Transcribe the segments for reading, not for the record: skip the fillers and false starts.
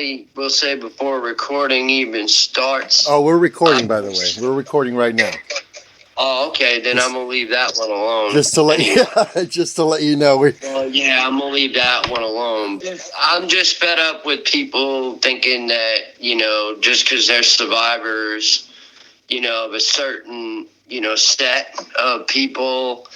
I will say before recording even starts. Oh, we're recording, by the way. We're recording right now. Oh, okay. Then I'm gonna leave that one alone. Just to let you know, yeah, I'm gonna leave that one alone. I'm just fed up with people thinking that just because they're survivors, of a certain set of people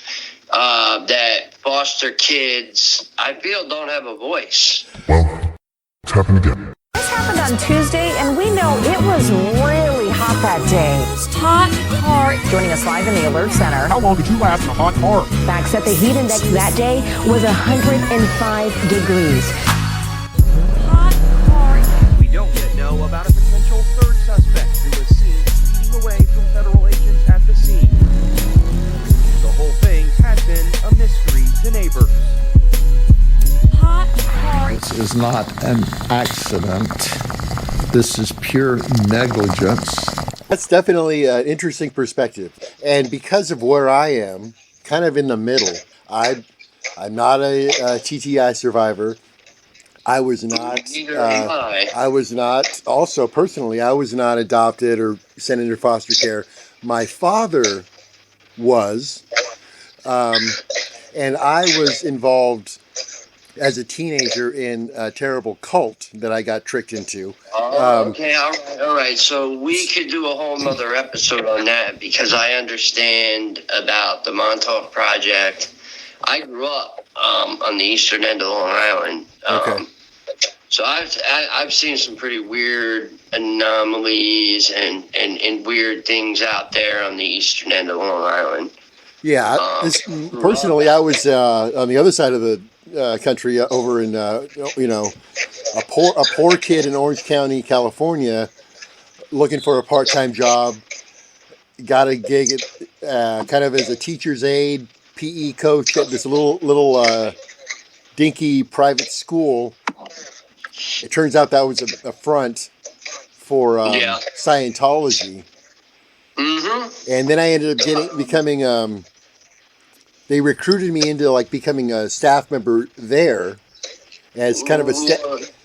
that foster kids, I feel don't have a voice. Well, it's happened again. This happened on Tuesday, and we know it was really hot that day. Hot car. Joining us live in the Alert Center. How long did you last in a hot car? Facts that the heat index that day was 105 degrees. Hot car. We don't yet know about a potential third suspect who was seen speeding away from federal agents at the scene. The whole thing had been a mystery to neighbors. Hot car. This is not an accident. This is pure negligence. That's definitely an interesting perspective. And because of where I am, kind of in the middle, I'm not a TTI survivor. I was not. I was not. Also, personally, I was not adopted or sent into foster care. My father was, and I was involved as a teenager in a terrible cult that I got tricked into. Okay, all right. So we could do a whole nother episode on that because I understand about the Montauk Project. I grew up on the eastern end of Long Island. Okay. So I've seen some pretty weird anomalies and weird things out there on the eastern end of Long Island. Yeah, personally, I was on the other side of the country, over in a poor kid in Orange County, California, looking for a part-time job. Got a gig at kind of as a teacher's aide, PE coach at this little dinky private school. It turns out that was a front for Scientology. Mm-hmm. And then I ended up becoming. They recruited me into becoming a staff member there, as kind of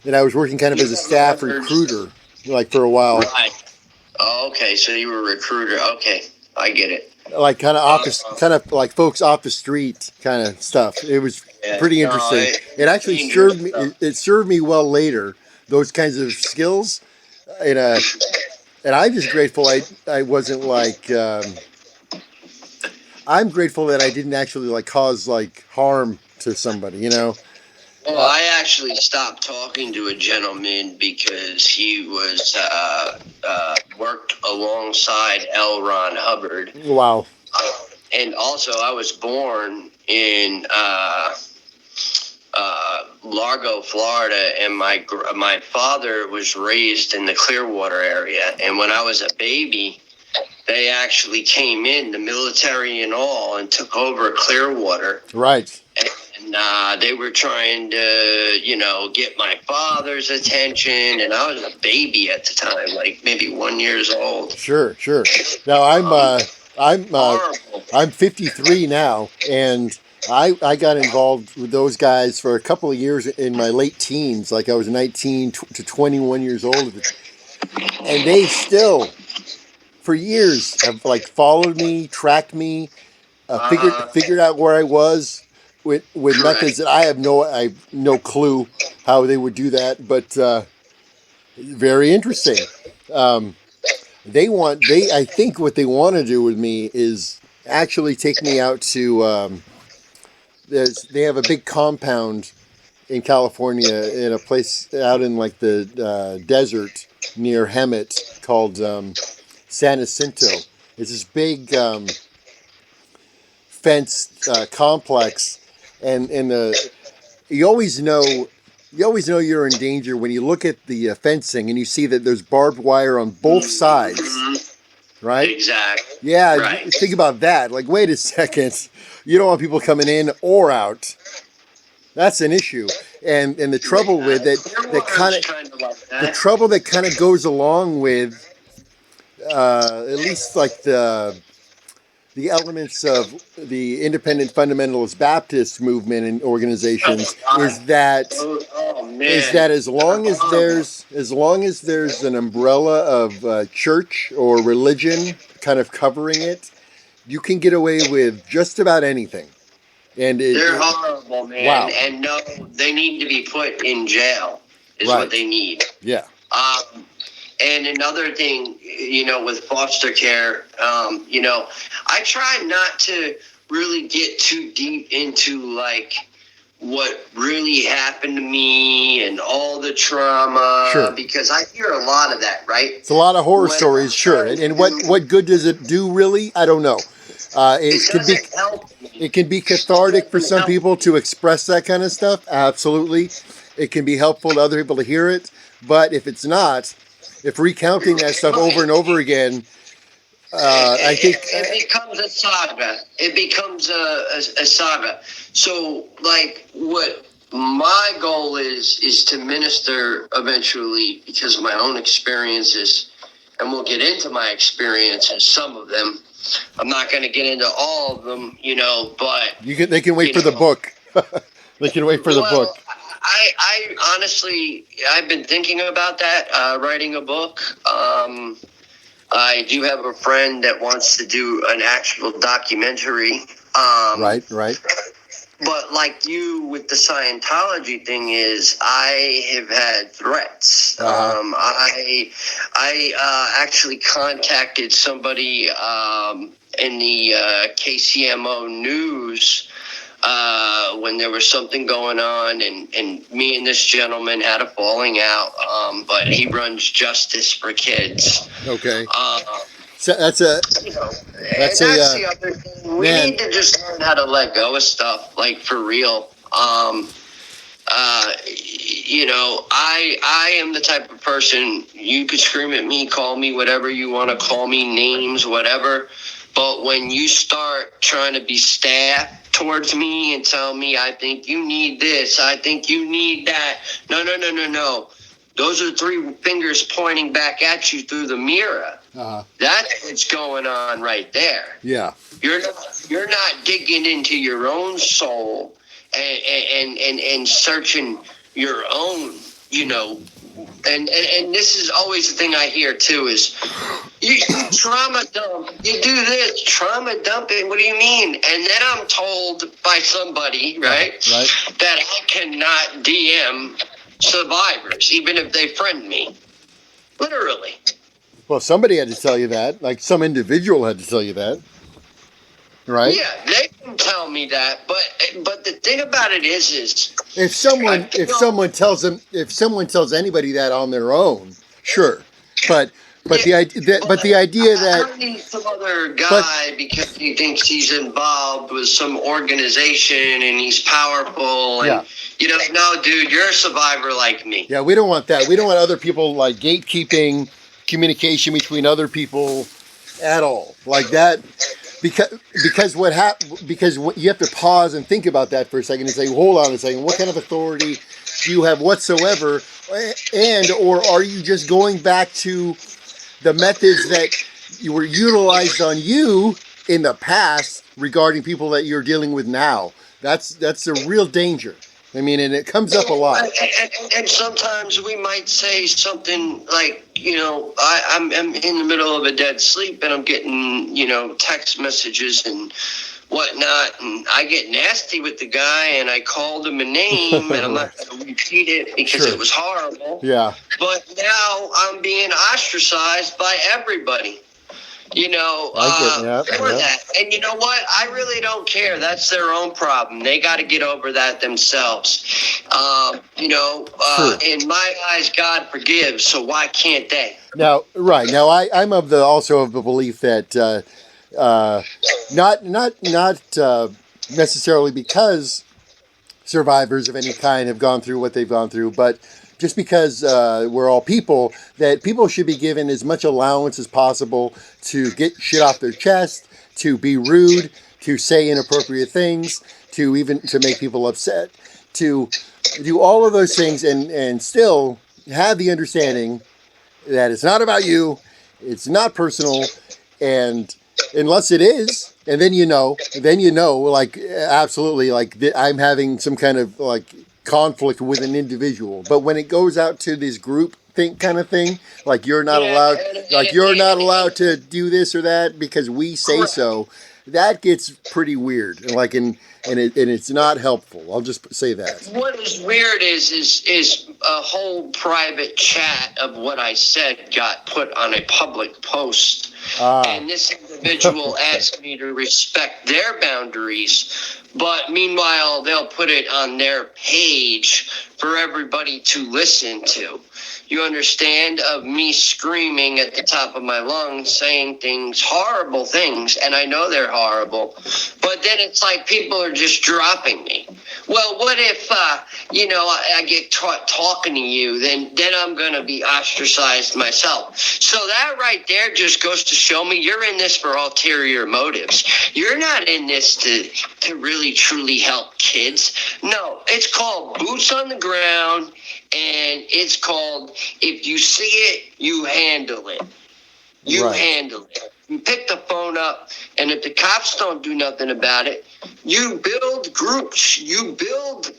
and I was working kind of as a staff recruiter, for a while. Right. Oh, okay. So you were a recruiter. Okay, I get it. Kind of like folks off the street kind of stuff. It was pretty interesting. It actually served me. It served me well later. Those kinds of skills, and I'm just grateful I wasn't I'm grateful that I didn't actually cause harm to somebody, Well, I actually stopped talking to a gentleman because he was worked alongside L. Ron Hubbard. Wow. And also, I was born in Largo, Florida, and my father was raised in the Clearwater area. And when I was a baby, they actually came in, the military and all, and took over Clearwater. Right. And they were trying to, get my father's attention. And I was a baby at the time, maybe 1 year old. Sure. Now I'm 53 now, and I got involved with those guys for a couple of years in my late teens. I was 19 to 21 years old, and they still, for years, have followed me, tracked me, figured out where I was with methods that I have no clue how they would do that, but very interesting. I think what they want to do with me is actually take me out to. They have a big compound in California in a place out in the desert near Hemet called San Jacinto. It's this big fenced complex, and you always know you're in danger when you look at the fencing and you see that there's barbed wire on both sides. Right? Exactly. Yeah, right. Think about that. Wait a second. You don't want people coming in or out. That's an issue. And the trouble with it, the trouble that kind of goes along with at least the elements of the independent fundamentalist Baptist movement and organizations is that as long as there's an umbrella of church or religion kind of covering it, you can get away with just about anything. And they're horrible, man. Wow. And no, they need to be put in jail. Is Right. what they need. Yeah. And another thing, with foster care, I try not to really get too deep into like what really happened to me and all the trauma, Sure. because I hear a lot of that, right? It's a lot of horror stories, sure. And what good does it do, really? I don't know. It can be cathartic for some people to express that kind of stuff. Absolutely. It can be helpful to other people to hear it. But if it's not, if recounting that stuff over and over again, I think it becomes a saga. It becomes a saga. So, like, what my goal is to minister eventually, because of my own experiences, and we'll get into my experiences, some of them. I'm not going to get into all of them, but they can wait for the book. They can wait for the book. I honestly, I've been thinking about that, writing a book. I do have a friend that wants to do an actual documentary. Right. But like you with the Scientology thing is, I have had threats. Uh-huh. I actually contacted somebody in the KCMO news when there was something going on, and me and this gentleman had a falling out, but he runs Justice for Kids. Okay. So that's the other thing. We need to just learn how to let go of stuff, like for real. I am the type of person, you could scream at me, call me whatever you want to call me, names, whatever. But when you start trying to be staff towards me and tell me, I think you need this, I think you need that. No. Those are three fingers pointing back at you through the mirror. Uh-huh. That's what's going on right there. Yeah. You're not digging into your own soul and searching your own, and this is always the thing I hear too is you trauma dump, you do this, trauma dumping, what do you mean? And then I'm told by somebody, right, that I cannot DM survivors, even if they friend me. Literally. Well, somebody had to tell you that. Like some individual had to tell you that. Right? Yeah, they can tell me that, but the thing about it is if someone tells anybody that on their own, sure. But the idea that I need some other guy because he thinks he's involved with some organization and he's powerful and no, dude, you're a survivor like me. Yeah, we don't want that. We don't want other people like gatekeeping communication between other people at all. Like that, because you have to pause and think about that for a second and say, hold on a second, what kind of authority do you have whatsoever, or are you just going back to the methods that you were utilized on you in the past regarding people that you're dealing with now? That's a real danger. I mean, and it comes up a lot. And sometimes we might say something like, I'm in the middle of a dead sleep and I'm getting, text messages and whatnot. And I get nasty with the guy and I called him a name and I'm not going to repeat it because it was horrible. Yeah. But now I'm being ostracized by everybody. For that. And you know what? I really don't care. That's their own problem. They got to get over that themselves. In my eyes, God forgives, so why can't they? Now, I'm also of the belief that not necessarily because survivors of any kind have gone through what they've gone through, but just because we're all people, that people should be given as much allowance as possible to get shit off their chest, to be rude, to say inappropriate things, to make people upset, to do all of those things and still have the understanding that it's not about you, it's not personal, and unless it is, And then like absolutely, like I'm having some kind of like conflict with an individual. But when it goes out to this group kind of thing, like you're not allowed to do this or that because we say so. That gets pretty weird, and it's not helpful. I'll just say that. What is weird is a whole private chat of what I said got put on a public post, and this individual asked me to respect their boundaries, but meanwhile they'll put it on their page for everybody to listen to. You understand, of me screaming at the top of my lungs, saying things, horrible things, and I know they're horrible. But then it's like people are just dropping me. Well, what if, I get caught talking to you, then I'm going to be ostracized myself. So that right there just goes to show me you're in this for ulterior motives. You're not in this to really, truly help kids. No, it's called boots on the ground. And it's called, if you see it, you handle it. Handle it. You pick the phone up, and if the cops don't do nothing about it, you build groups. You build,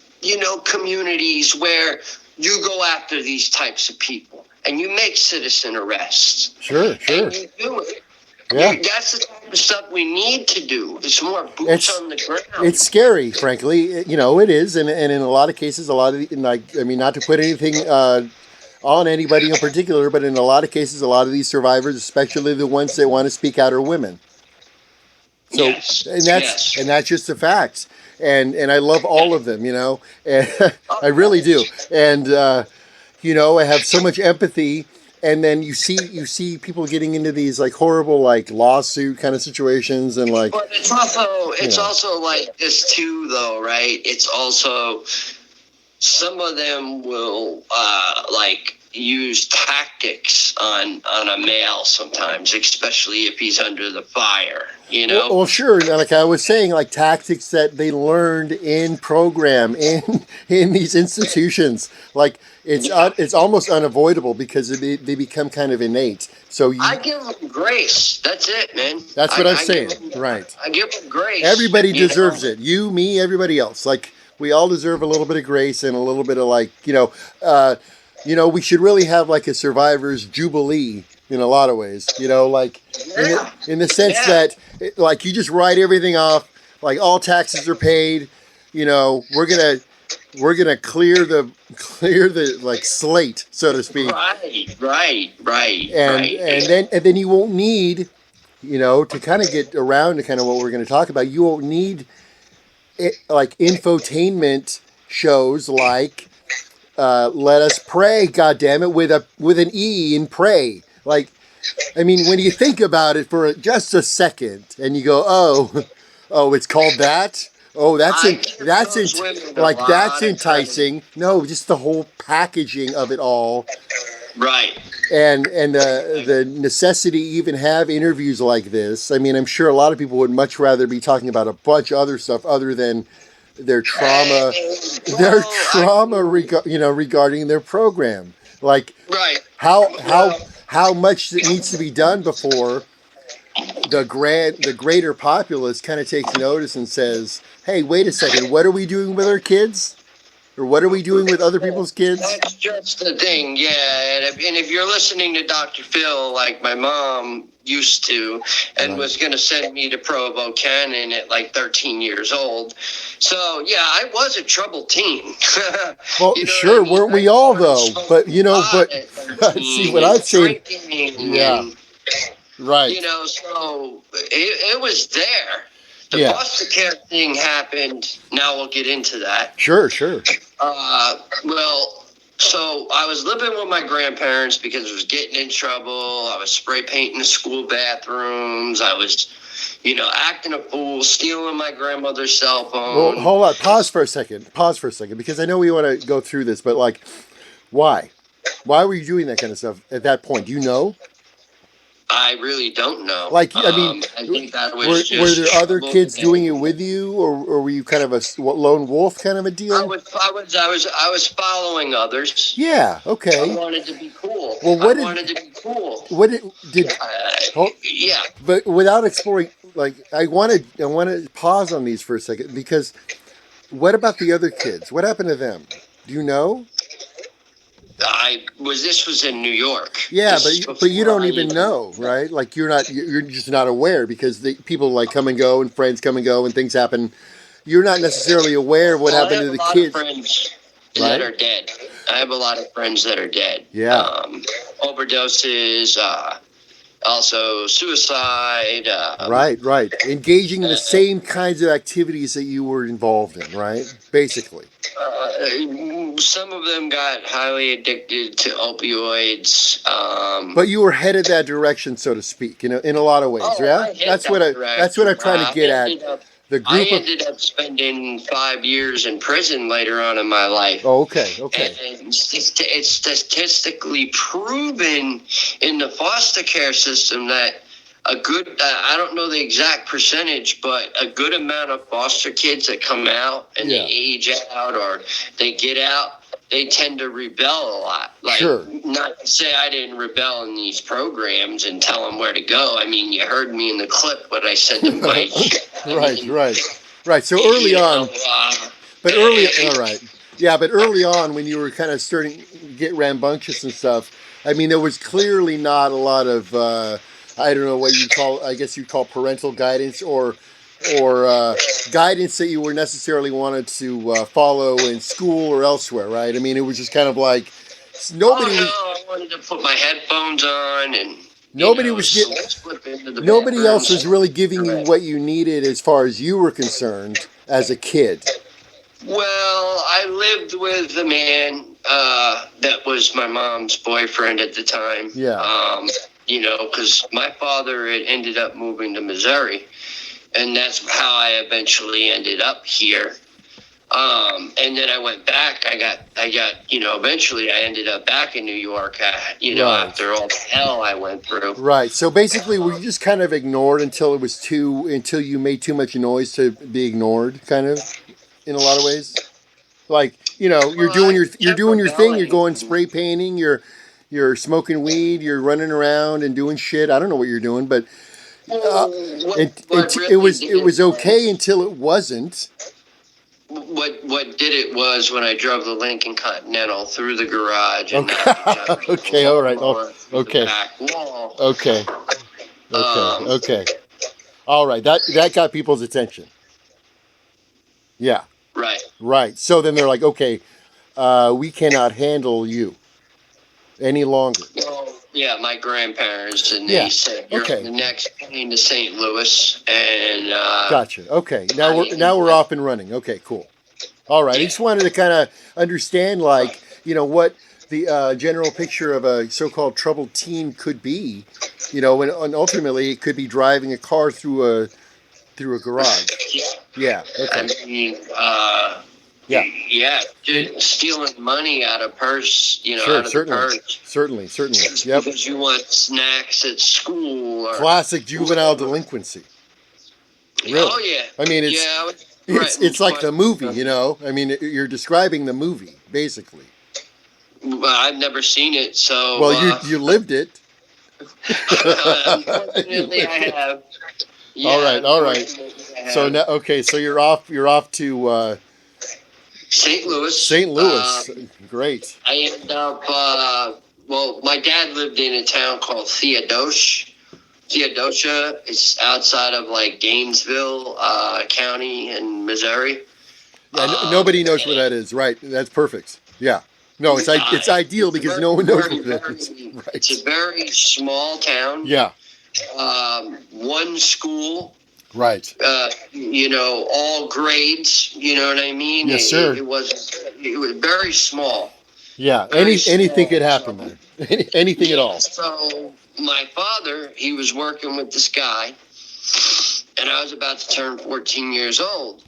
communities where you go after these types of people. And you make citizen arrests. Sure. And you do it. Yeah. That's the type of stuff we need to do. It's more boots on the ground. It's scary, frankly. It is. And in a lot of cases, not to put anything on anybody in particular, but in a lot of cases, a lot of these survivors, especially the ones that want to speak out, are women. So, and that's just the facts. And I love all of them, and I really do. And, I have so much empathy. And then you see people getting into these like horrible like lawsuit kind of situations and like. But it's also like this too, though, right? It's also some of them will use tactics on a male sometimes, especially if he's under the fire. Well, sure. Like I was saying, like tactics that they learned in program in these institutions, like. It's almost unavoidable because they become kind of innate. So I give them grace. That's it, man. That's what I'm saying. Right. I give them grace. Everybody deserves it. You, me, everybody else. Like we all deserve a little bit of grace and a little bit of we should really have like a survivor's jubilee in a lot of ways. In the sense that like you just write everything off. Like all taxes are paid. We're gonna clear the like slate, so to speak. Right. And then you won't need, to kind of get around to kind of what we're going to talk about. You won't need like infotainment shows like Let Us Pray. God damn it, with an E in pray. Like, I mean, when you think about it for just a second, and you go, oh, it's called that. Oh, that's enticing. No, just the whole packaging of it all. Right. And the necessity to even have interviews like this. I mean, I'm sure a lot of people would much rather be talking about a bunch of other stuff other than their trauma, regarding their program. Like, right. How much needs to be done before the greater populace kind of takes notice and says, hey, wait a second, what are we doing with our kids? Or what are we doing with other people's kids? That's just the thing, yeah. And if you're listening to Dr. Phil, like my mom used to, and was going to send me to Provo Canyon at like 13 years old. So, yeah, I was a troubled teen. Well, sure, weren't we all, though? But, see what I'm saying. Yeah. Right. So it was there. The foster care thing happened. Now we'll get into that. Sure. So I was living with my grandparents because I was getting in trouble. I was spray painting the school bathrooms. I was, acting a fool, stealing my grandmother's cell phone. Well, hold on. Pause for a second, because I know we want to go through this, but like, why? Why were you doing that kind of stuff at that point? Do you know? I really don't know. Like, I mean, I think that was were there other kids doing it with you, or were you kind of a lone wolf kind of a deal? I was following others. Yeah. Okay. I wanted to be cool. Well, What did? Yeah. But without exploring I want to pause on these for a second, because what about the other kids? What happened to them? Do you know? This was in New York. Yeah, but you don't even know, right? Like you're just not aware, because the people like come and go, and friends come and go, and things happen. You're not necessarily aware of what happened to the kids. I have a lot of friends that are dead. I have a lot of friends that are dead. Yeah. Overdoses, also suicide. Right. Engaging in the same kinds of activities that you were involved in, right? Basically. Some of them got highly addicted to opioids. But you were headed that direction, so to speak, in a lot of ways, yeah? That's what I'm trying to get at. I ended up spending 5 years in prison later on in my life. Oh, okay. And it's statistically proven in the foster care system that a good, I don't know the exact percentage, but a good amount of foster kids that come out and they age out or they get out, they tend to rebel a lot. Like, sure. Not to say I didn't rebel in these programs and tell them where to go. I mean, you heard me in the clip what I said to Mike. Right. So early on, but early on when you were kind of starting to get rambunctious and stuff, I mean, there was clearly not a lot of, I don't know what I guess you'd call parental guidance or guidance that you were necessarily wanted to follow in school or elsewhere, right? I mean, it was just kind of like I wanted to put my headphones on and nobody else was really giving you what you needed as far as you were concerned as a kid. Well, I lived with a man that was my mom's boyfriend at the time. Yeah. Because my father had ended up moving to Missouri. And that's how I eventually ended up here. And then I went back. I got, eventually I ended up back in New York, after all the hell I went through. Right. So basically, were you just kind of ignored until you made too much noise to be ignored, kind of, in a lot of ways? Like, you're doing your thing. You're going spray painting. You're smoking weed. You're running around and doing shit. I don't know what you're doing, but. It was okay until it wasn't. What did it was when I drove the Lincoln Continental through the garage. And okay, all right. Okay. Back wall. Okay. All right. That got people's attention. Yeah. Right. So then they're like, okay, we cannot handle you any longer. Well, yeah, my grandparents, and they said, you're on the next plane to St. Louis, and... Gotcha, okay. Now we're off and running. Okay, cool. All right, I just wanted to kind of understand, what the general picture of a so-called troubled teen could be, and ultimately it could be driving a car through a garage. Yeah, okay. I mean, stealing money out of purse, out of the purse. Certainly. Just Yep. because you want snacks at school. Classic juvenile delinquency. Really? Oh, yeah. I mean, it's like the movie, I mean, you're describing the movie, basically. Well, I've never seen it, so... Well, you lived it. Unfortunately, I have. Yeah, all right. So now, so you're off to... St. Louis. Great. I ended up, my dad lived in a town called Theodosia. It's outside of Gainesville County in Missouri. Yeah, nobody knows where that is. Right. That's perfect. Yeah. No, it's ideal because no one knows where that is. Right. It's a very small town. Yeah. One school. Right. All grades. You know what I mean? Yes, sir. It was very small. Yeah. Anything could happen there. Anything at all. So my father, he was working with this guy, and I was about to turn 14 years old.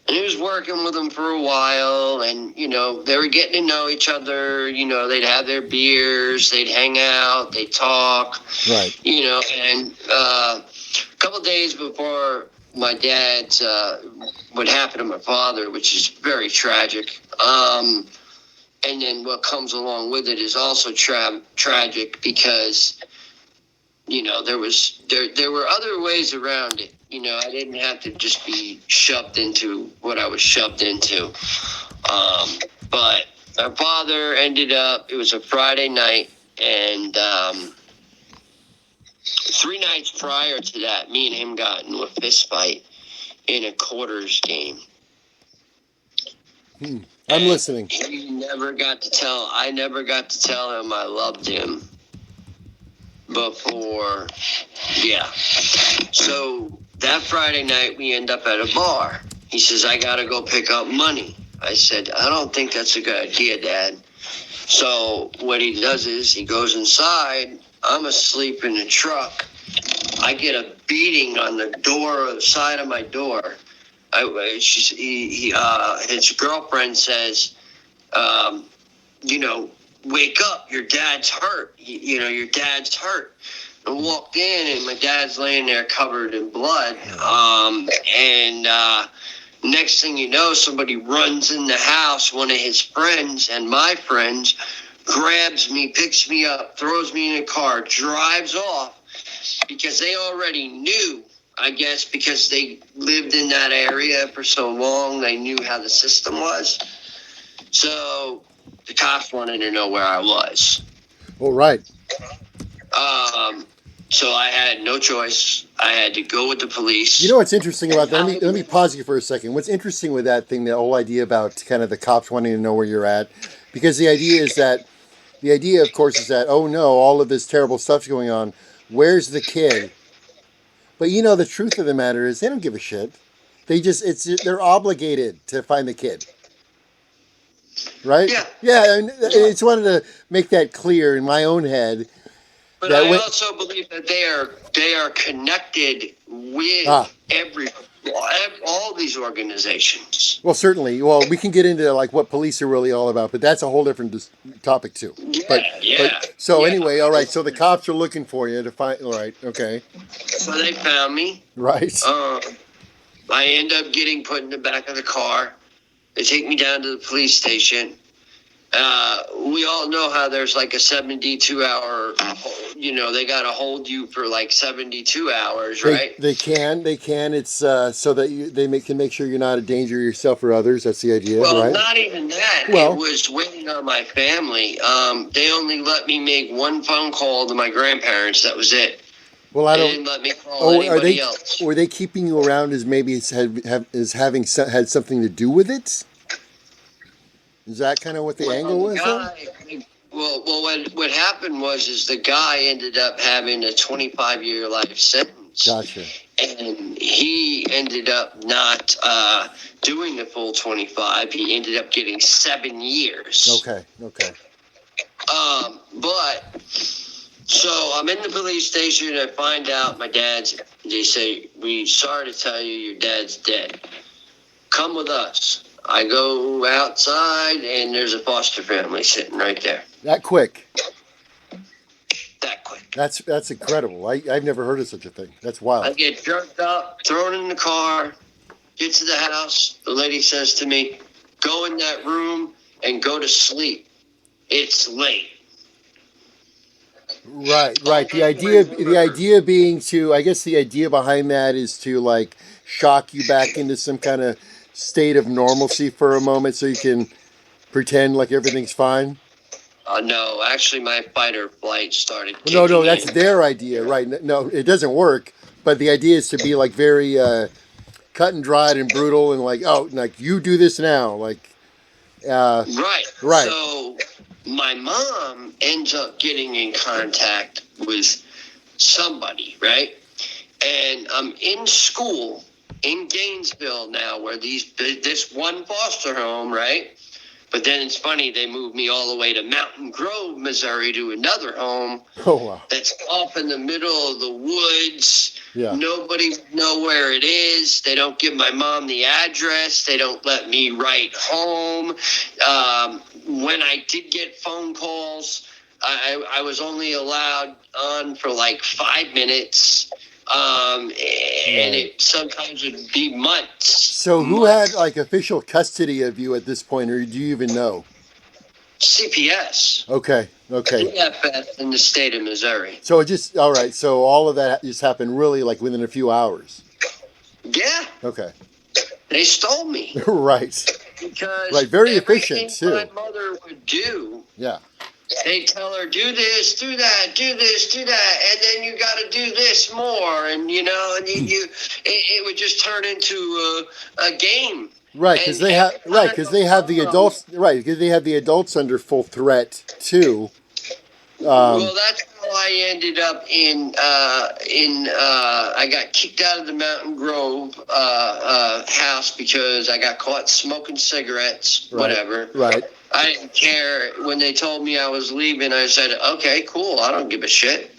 And he was working with him for a while, and, they were getting to know each other. They'd have their beers, they'd hang out, they'd talk. Right. And a couple of days before my dad's, what happened to my father, which is very tragic. And then what comes along with it is also tragic because, there were other ways around it. I didn't have to just be shoved into what I was shoved into. But our father ended up, it was a Friday night, and 3 nights prior to that, me and him got into a fist fight in a quarters game. I'm listening. I never got to tell him I loved him before. Yeah. So that Friday night, we end up at a bar. He says, I got to go pick up money. I said, I don't think that's a good idea, Dad. So what he does is he goes inside. I'm asleep in the truck. I get a beating on the door, the side of my door. His girlfriend says, wake up, your dad's hurt. Your dad's hurt. I walked in, and my dad's laying there covered in blood. Next thing you know, somebody runs in the house, one of his friends and my friends, grabs me, picks me up, throws me in a car, drives off, because they already knew, I guess, because they lived in that area for so long, they knew how the system was. So the cops wanted to know where I was. All right. So I had no choice. I had to go with the police. You know what's interesting about that? Let me pause you for a second. What's interesting with that thing, the whole idea about kind of the cops wanting to know where you're at, because the idea, of course, is that, oh no, all of this terrible stuff's going on. Where's the kid? But the truth of the matter is they don't give a shit. They're obligated to find the kid. Right? Yeah. Yeah, I just wanted to make that clear in my own head. But I also believe that they are connected with all these organizations. Well, certainly. Well, we can get into like what police are really all about, but that's a whole different topic too. Anyway, all right. So the cops are looking for you to find. All right. Okay. So they found me. Right. I end up getting put in the back of the car. They take me down to the police station. We all know how there's like a 72-hour, they got to hold you for like 72 hours, right? They can. It's so that they can make sure you're not a danger to yourself or others. That's the idea, well, right? Well, not even that. It was waiting on my family. They only let me make one phone call to my grandparents. That was it. Well, they didn't let me call anybody else. Were they keeping you around as maybe had something to do with it? Is that kind of what the angle was? What happened was the guy ended up having a 25-year life sentence. Gotcha. And he ended up not doing the full 25. He ended up getting 7 years. Okay. So I'm in the police station. I find out they say, we sorry to tell you your dad's dead. Come with us. I go outside, and there's a foster family sitting right there. That quick. That's incredible. I've never heard of such a thing. That's wild. I get jerked up, thrown in the car, get to the house. The lady says to me, go in that room and go to sleep. It's late. Right. The idea being to, I guess the idea behind that is to like shock you back into some kind of state of normalcy for a moment so you can pretend like everything's fine? No, actually my fight or flight started kicking No, that's in. their idea, right? No, it doesn't work, but the idea is to be like very cut and dried and brutal and like, oh, like you do this now. Right. So my mom ends up getting in contact with somebody, right? And I'm in school in Gainesville now, where this one foster home, right? But then it's funny, they moved me all the way to Mountain Grove, Missouri, to another home. Oh, wow. That's off in the middle of the woods. Yeah. Nobody know where it is. They don't give my mom the address. They don't let me write home. When I did get phone calls, I was only allowed on for like 5 minutes. And it sometimes would be months. So who had like official custody of you at this point, or do you even know? CPS. Okay. CPS in the state of Missouri. So all right. So all of that just happened really like within a few hours. Yeah. Okay. They stole me. Right. Because Right. Very everything efficient too. my mother would do, Yeah. they tell her, do this, do that, do this, do that, and then you got to do this more, and it would just turn into a game. Right, because they have the adults. Right, because they have the adults under full threat too. Well, that's how I ended up in. I got kicked out of the Mountain Grove house because I got caught smoking cigarettes. Right, whatever. Right. I didn't care. When they told me I was leaving, I said, "Okay, cool. I don't give a shit."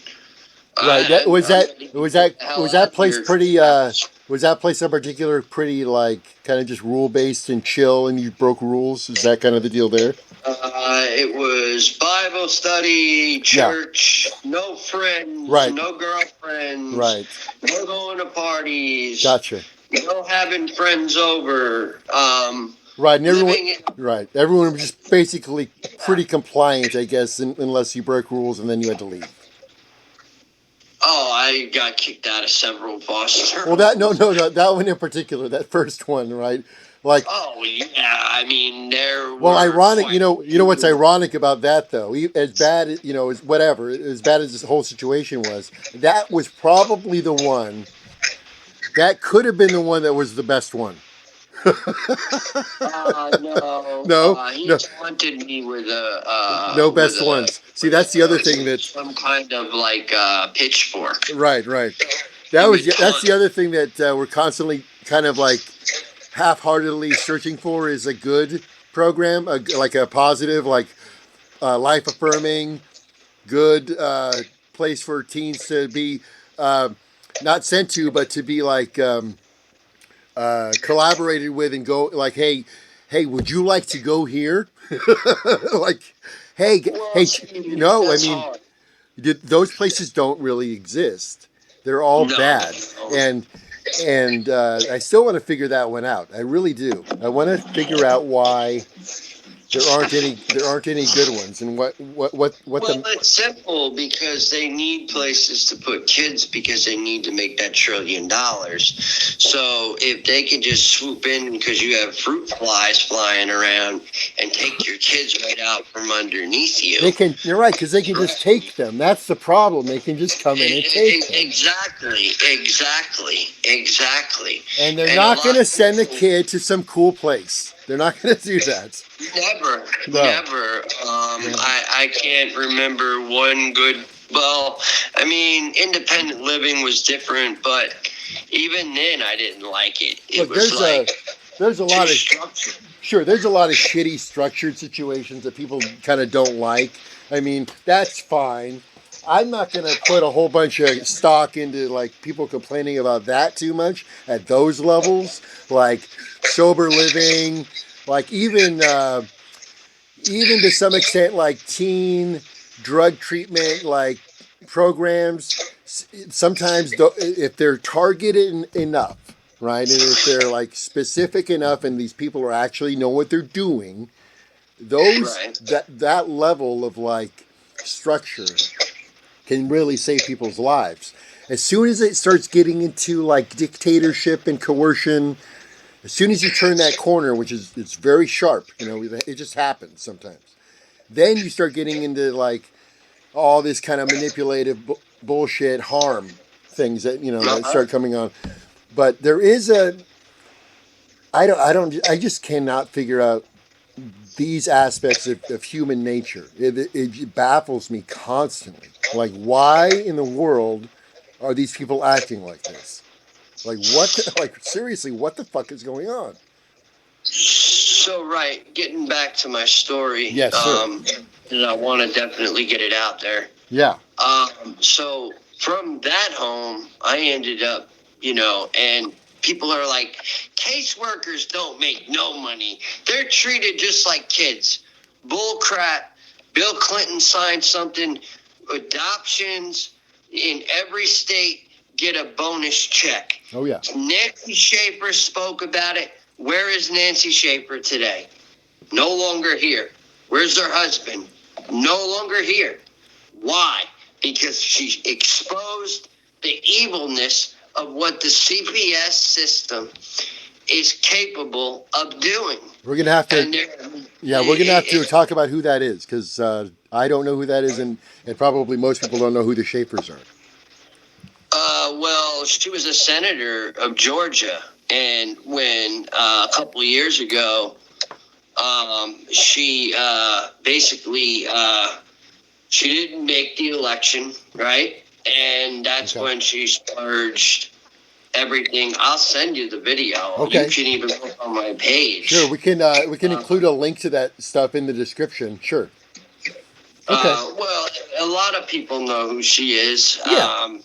Right. Was that place pretty? Was that place in particular pretty like kind of just rule based and chill, and you broke rules? Is that kind of the deal there? It was Bible study, church, no friends, no girlfriends, no going to parties. Gotcha. No having friends over. Right, and everyone was just basically pretty compliant, I guess, unless you broke rules and then you had to leave. Oh, I got kicked out of several foster. Well, that one in particular, that first one, right? Like. Oh yeah, I mean there. Well, ironic. You know what's ironic about that though? As bad as as bad as this whole situation was, that was probably the one. That could have been the one that was the best one. No. He taunted me with no best ones. See, that's the other thing that some kind of like pitchfork. Right. That's the other thing that we're constantly kind of like half-heartedly searching for is a good program, like a positive, like life-affirming, good place for teens to be not sent to, but to be like. Collaborated with and go like, hey, would you like to go here? Like, no, I mean, those places don't really exist. They're all bad, and I still want to figure that one out. I really do. I want to figure out why there aren't any good ones, and what. Well, it's simple because they need places to put kids because they need to make that $1 trillion. So if they can just swoop in because you have fruit flies flying around and take your kids right out from underneath you, they can. You're right, because they can just take them. That's the problem. They can just come in and take them. Exactly. And they're not going to send the kid to some cool place. They're not going to do that. Never. I can't remember one good. Well, I mean, independent living was different, but even then, I didn't like it. There's a lot of shitty structured situations that people kind of don't like. I mean, that's fine. I'm not going to put a whole bunch of stock into like people complaining about that too much at those levels, like sober living, like even to some extent like teen drug treatment, like programs. Sometimes if they're targeted enough, right, and if they're like specific enough, and these people are actually know what they're doing, that level of like structure can really save people's lives. As soon as it starts getting into like dictatorship and coercion, as soon as you turn that corner, which is it's very sharp, it just happens sometimes. Then you start getting into like all this kind of manipulative bullshit harm things that that start coming on. But there is I just cannot figure out these aspects of human nature. It baffles me constantly. Like, why in the world are these people acting like this? Like, seriously, what the fuck is going on? So, getting back to my story. Yes, sir. And I want to definitely get it out there. Yeah. So, from that home, I ended up, and people are like, caseworkers don't make no money. They're treated just like kids. Bull crap. Bill Clinton signed something. Adoptions in every state get a bonus check. Oh, yeah. Nancy Schaefer spoke about it. Where is Nancy Schaefer today? No longer here. Where's her husband? No longer here. Why? Because she exposed the evilness of what the CPS system is capable of doing. We're gonna have to, we're gonna have to talk about who that is, because I don't know who that is, and probably most people don't know who the Schaefers are. Well, she was a senator of Georgia, and when a couple of years ago, she basically she didn't make the election, right? And that's when she splurged everything. I'll send you the video. Okay. You can even look on my page. Sure, we can include a link to that stuff in the description. Sure. Okay. Well, a lot of people know who she is. Yeah.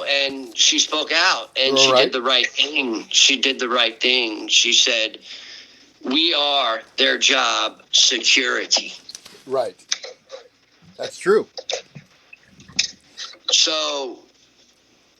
And she spoke out, and she did the right thing. She did the right thing. She said, "We are their job security." Right. That's true. So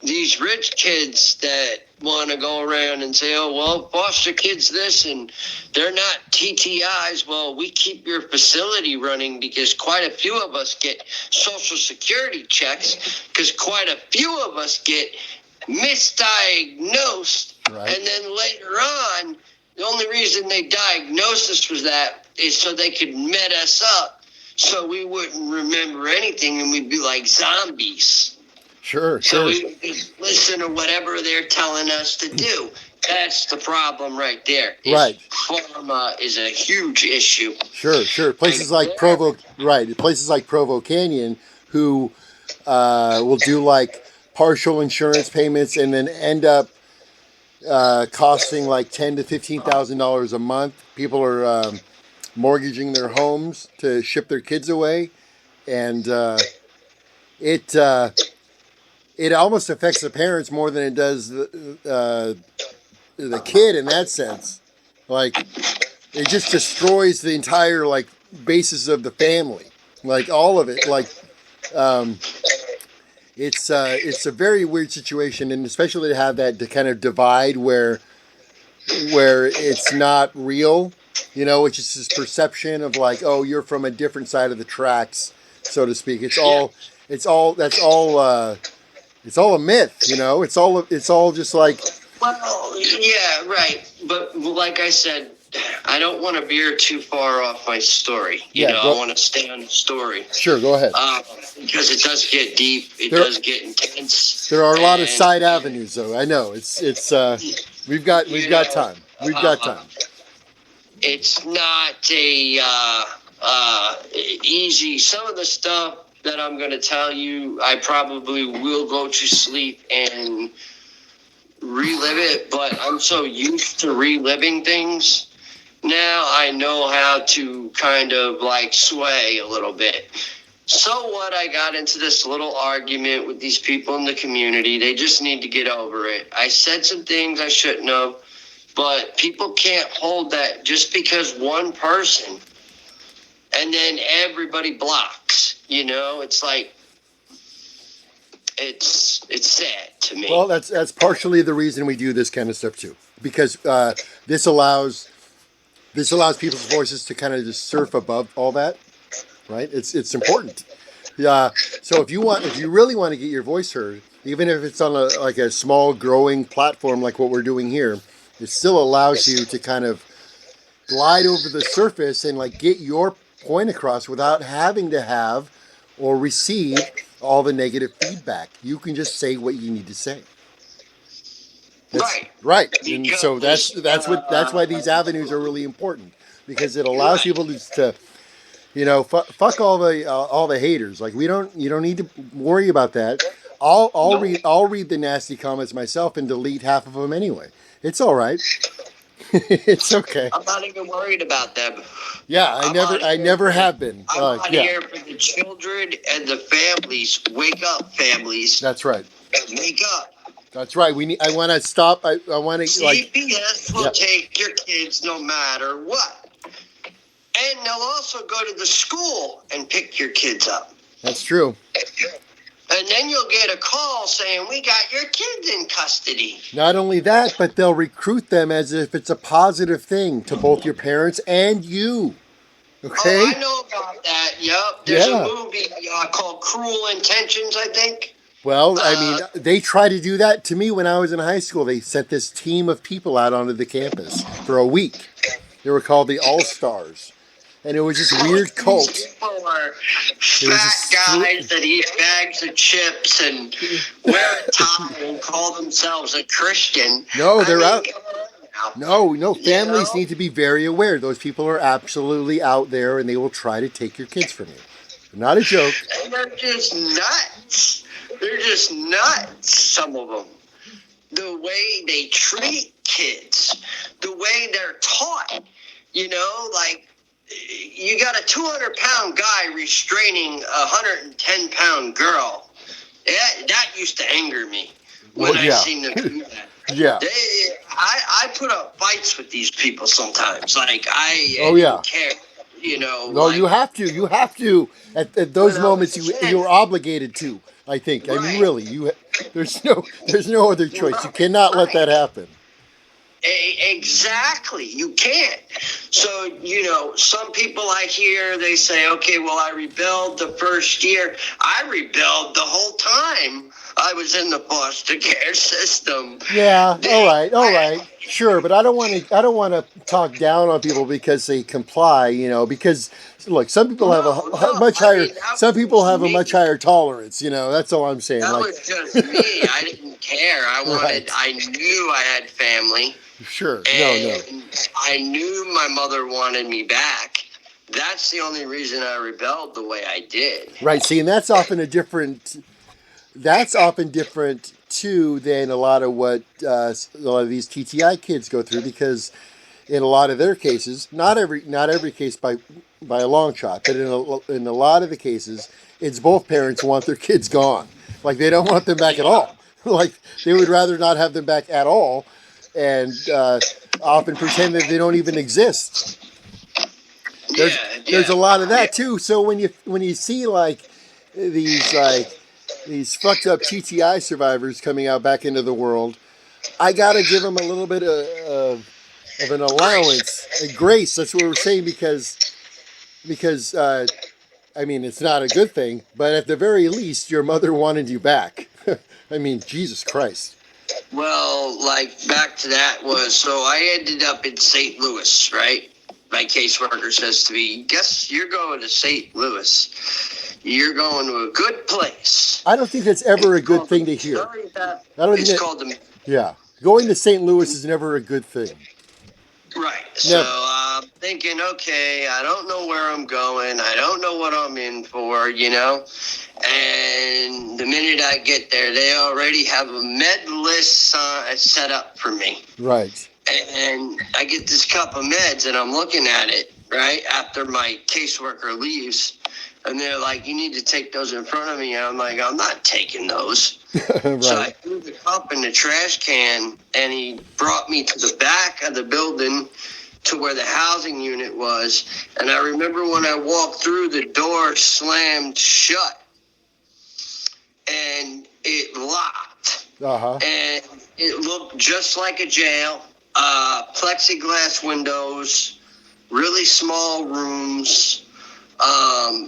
these rich kids that want to go around and say, "Oh, well, foster kids this, and they're not TTIs." Well, we keep your facility running because quite a few of us get Social Security checks, because quite a few of us get misdiagnosed. Right. And then later on, the only reason they diagnosed us was that is so they could med us up so we wouldn't remember anything and we'd be like zombies. Sure. So we just listen to whatever they're telling us to do. That's the problem right there. Right. Pharma is a huge issue. Sure. Places like Provo Canyon, who will do like partial insurance payments and then end up costing like $10,000 to $15,000 a month. People are mortgaging their homes to ship their kids away, and it almost affects the parents more than it does the kid in that sense. Like, it just destroys the entire like basis of the family, like all of it. Like, it's a very weird situation, and especially to have that kind of divide where it's not real, it's just this perception of like, oh, you're from a different side of the tracks, so to speak. It's all a myth, It's all just like. Well, yeah, right. But like I said, I don't want to veer too far off my story. I want to stay on the story. Sure, go ahead. Because it does get deep. It does get intense. There are a lot of side avenues, though. I know it's. We've got time. We've got time. It's not easy. Some of the stuff that I'm going to tell you, I probably will go to sleep and relive it, but I'm so used to reliving things now, I know how to kind of like sway a little bit. So what? I got into this little argument with these people in the community. They just need to get over it. I said some things I shouldn't have, but people can't hold that just because one person and then everybody blocks. It's like, it's sad to me. Well, that's partially the reason we do this kind of stuff too, because this allows people's voices to kind of just surf above all that, right? It's important. So if you really want to get your voice heard, even if it's on a small growing platform like what we're doing here, it still allows you to kind of glide over the surface and like get your point across without having to have or receive all the negative feedback. You can just say what you need to say. Right. And so that's why these avenues are really important, because it allows people to fuck all the haters. Like you don't need to worry about that. I'll read the nasty comments myself and delete half of them anyway. It's all right. It's okay. I'm not even worried about them. Yeah, I never have been. I'm not here for the children and the families. Wake up, families. That's right. Wake up. That's right. I want to stop. I want to CPS will take your kids no matter what, and they'll also go to the school and pick your kids up. That's true. And then you'll get a call saying, "We got your kids in custody." Not only that, but they'll recruit them as if it's a positive thing to both your parents and you. Okay? Oh, I know about that. Yep. There's a movie called Cruel Intentions, I think. Well, I mean, they tried to do that to me when I was in high school. They sent this team of people out onto the campus for a week. They were called the All-Stars. And it was this weird cult. People are fat guys that eat bags of chips and wear a tie and call themselves a Christian. No, they're out. Now. No, families need to be very aware. Those people are absolutely out there, and they will try to take your kids from you. Not a joke. And they're just nuts. They're just nuts, some of them. The way they treat kids, the way they're taught, like, you got a 200-pound guy restraining a 110-pound girl. That used to anger me when I seen them do that. Yeah. I put up fights with these people sometimes. Like, I don't care, No, like, you have to. You have to. At those moments, you're obligated to, I think. I mean, really, there's no other choice. You cannot let that happen. Exactly. You can't. So, some people I hear, they say, okay, well, I rebelled the first year. I rebelled the whole time I was in the foster care system. Yeah, all right. Sure, but I don't want to talk down on people because they comply, because look, some people have a much higher tolerance, that's all I'm saying. That was just me. I didn't care. I knew I had family. Sure. And I knew my mother wanted me back. That's the only reason I rebelled the way I did. Right. See, and that's often different too than a lot of what a lot of these TTI kids go through, because in a lot of their cases, not every case by a long shot, but in a lot of the cases, it's both parents want their kids gone. Like, they don't want them back at all. Like, they would rather not have them back at all, and often pretend that they don't even exist. There's a lot of that too. So when you see these fucked up TTI survivors coming out back into the world, I gotta give them a little bit of an allowance, a grace. That's what we're saying, because I mean, it's not a good thing, but at the very least, your mother wanted you back. I mean, Jesus Christ. Well, back to that so I ended up in St. Louis, right? My caseworker says to me, guess you're going to St. Louis. You're going to a good place. I don't think that's ever a good thing to hear. Going to St. Louis is never a good thing. Right. So I'm thinking, okay, I don't know where I'm going. I don't know what I'm in for, And the minute I get there, they already have a med list set up for me. Right. And I get this cup of meds, and I'm looking at it, right, after my caseworker leaves. And they're like, you need to take those in front of me. And I'm like, I'm not taking those. Right. So I threw the cup in the trash can, and he brought me to the back of the building to where the housing unit was. And I remember when I walked through, the door slammed shut, and it locked. Uh-huh. And it looked just like a jail. Plexiglass windows, really small rooms.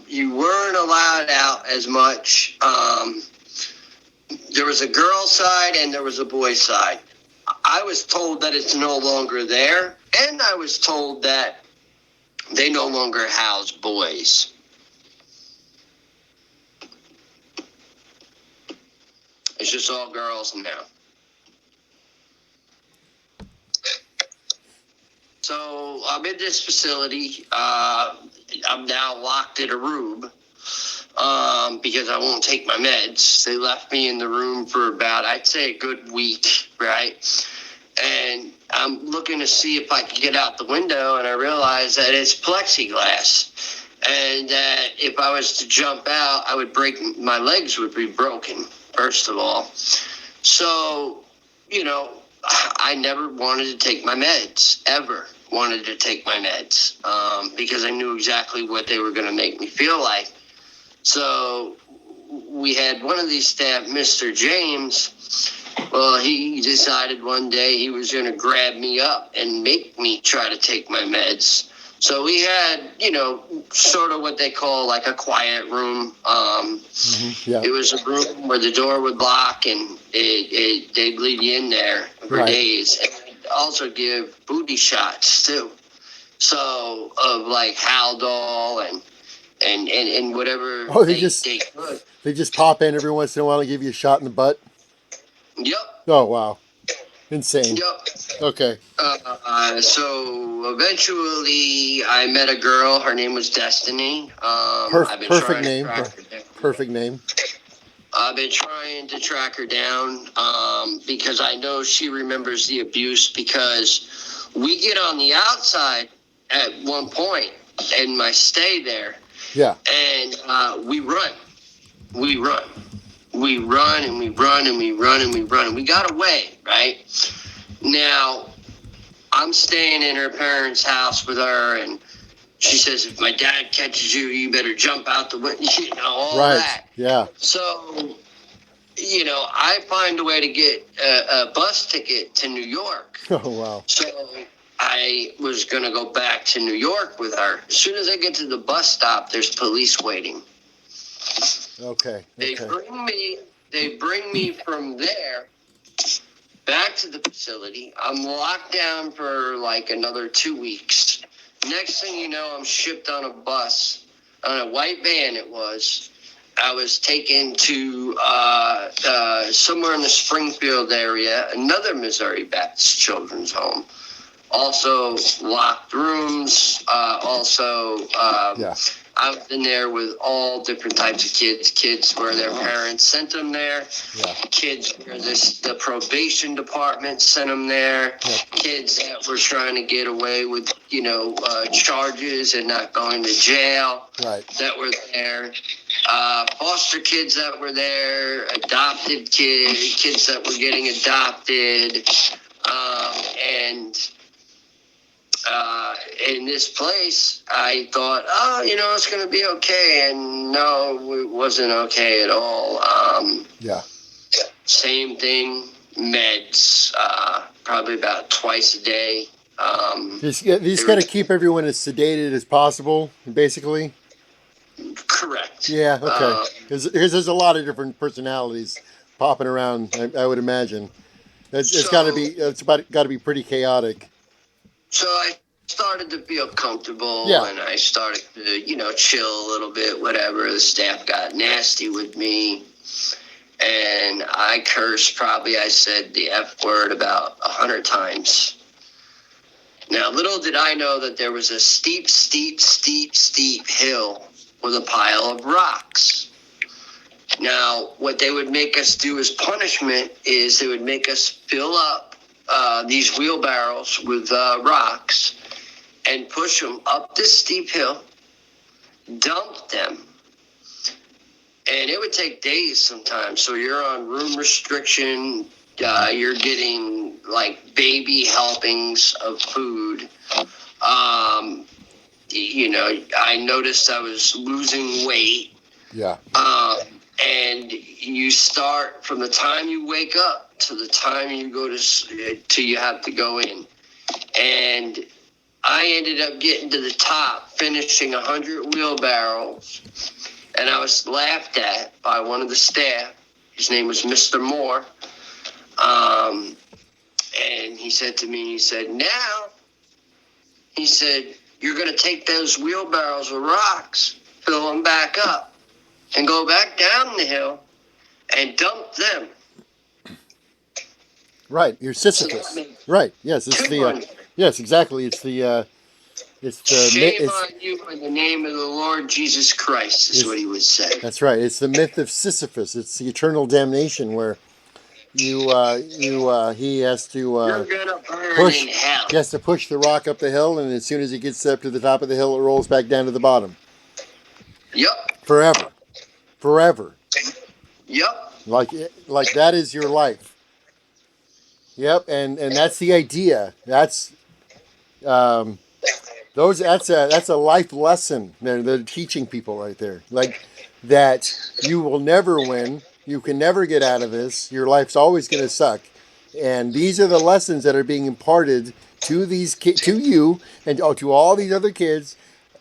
You weren't allowed out as much. There was a girl side and there was a boy side. I was told that it's no longer there, and I was told that they no longer house boys. It's just all girls now. So I'm in this facility. I'm now locked in a room because I won't take my meds. They left me in the room for about, I'd say, a good week, right? And I'm looking to see if I can get out the window, and I realize that it's plexiglass. And that if I was to jump out, my legs would be broken, first of all. So, I never wanted to take my meds, ever wanted to take my meds, because I knew exactly what they were going to make me feel like. So we had one of these staff, Mr. James. Well, he decided one day he was going to grab me up and make me try to take my meds. So we had, sort of what they call like a quiet room. Yeah. It was a room where the door would lock and they'd leave you in there for Right. days. And they'd also give booty shots too. So of like Haldol and whatever Oh, they could. they just pop in every once in a while and give you a shot in the butt. Yep. Oh, wow. Insane. Yep. Okay. So eventually I met a girl. Her name was Destiny. I've been Perfect trying to name. track her down. Perfect name. I've been trying to track her down because I know she remembers the abuse, because we get on the outside at one point in my stay there. Yeah. And we run. We run and we run and we run and we run. And we got away, right? Now, I'm staying in her parents' house with her, and she says, if my dad catches you, you better jump out the window, all Right. that. Yeah. So, I find a way to get a bus ticket to New York. Oh, wow. So I was going to go back to New York with her. As soon as I get to the bus stop, there's police waiting. Okay. They bring me from there back to the facility. I'm locked down for like another 2 weeks. Next thing you know, I'm shipped on a bus, on a white van it was. I was taken to somewhere in the Springfield area, another Missouri Baptist children's home. Also locked rooms, Yeah. I was in there with all different types of kids where their parents sent them there, Yeah. kids where the probation department sent them there, Yeah. kids that were trying to get away with, charges and not going to jail Right. that were there, foster kids that were there, adopted kids that were getting adopted, and in this place, I thought, it's going to be okay. And no, it wasn't okay at all. Yeah. Same thing, meds, probably about twice a day. Just got to keep everyone as sedated as possible, basically. Correct. Yeah, okay. Because there's a lot of different personalities popping around, I would imagine. It's got to be pretty chaotic. So I started to feel comfortable, Yeah. and I started to, chill a little bit, whatever. The staff got nasty with me, and I cursed. Probably I said the F word about 100 times. Now, little did I know that there was a steep hill with a pile of rocks. Now, what they would make us do as punishment is they would make us fill up these wheelbarrows with rocks and push them up this steep hill, dump them, and it would take days sometimes. So you're on room restriction. You're getting like baby helpings of food. I noticed I was losing weight. Yeah. And you start from the time you wake up to the time you go till you have to go in. And I ended up getting to the top, finishing 100 wheelbarrows. And I was laughed at by one of the staff. His name was Mr. Moore. And he said to me, you're going to take those wheelbarrows of rocks, fill them back up, and go back down the hill and dump them. Right, you're Sisyphus. So that Right. Yes, it's yes, exactly. It's Shame on you in the name of the Lord Jesus Christ is what he would say. That's right. It's the myth of Sisyphus. It's the eternal damnation where he has to You're gonna burn push. in hell. He has to push the rock up the hill, and as soon as he gets up to the top of the hill, it rolls back down to the bottom. Yep. Forever. Yep. Like that is your life. Yep, and that's the idea. That's that's a life lesson they're teaching people right there. Like that you will never win. You can never get out of this. Your life's always going to suck. And these are the lessons that are being imparted to to you, and to all these other kids,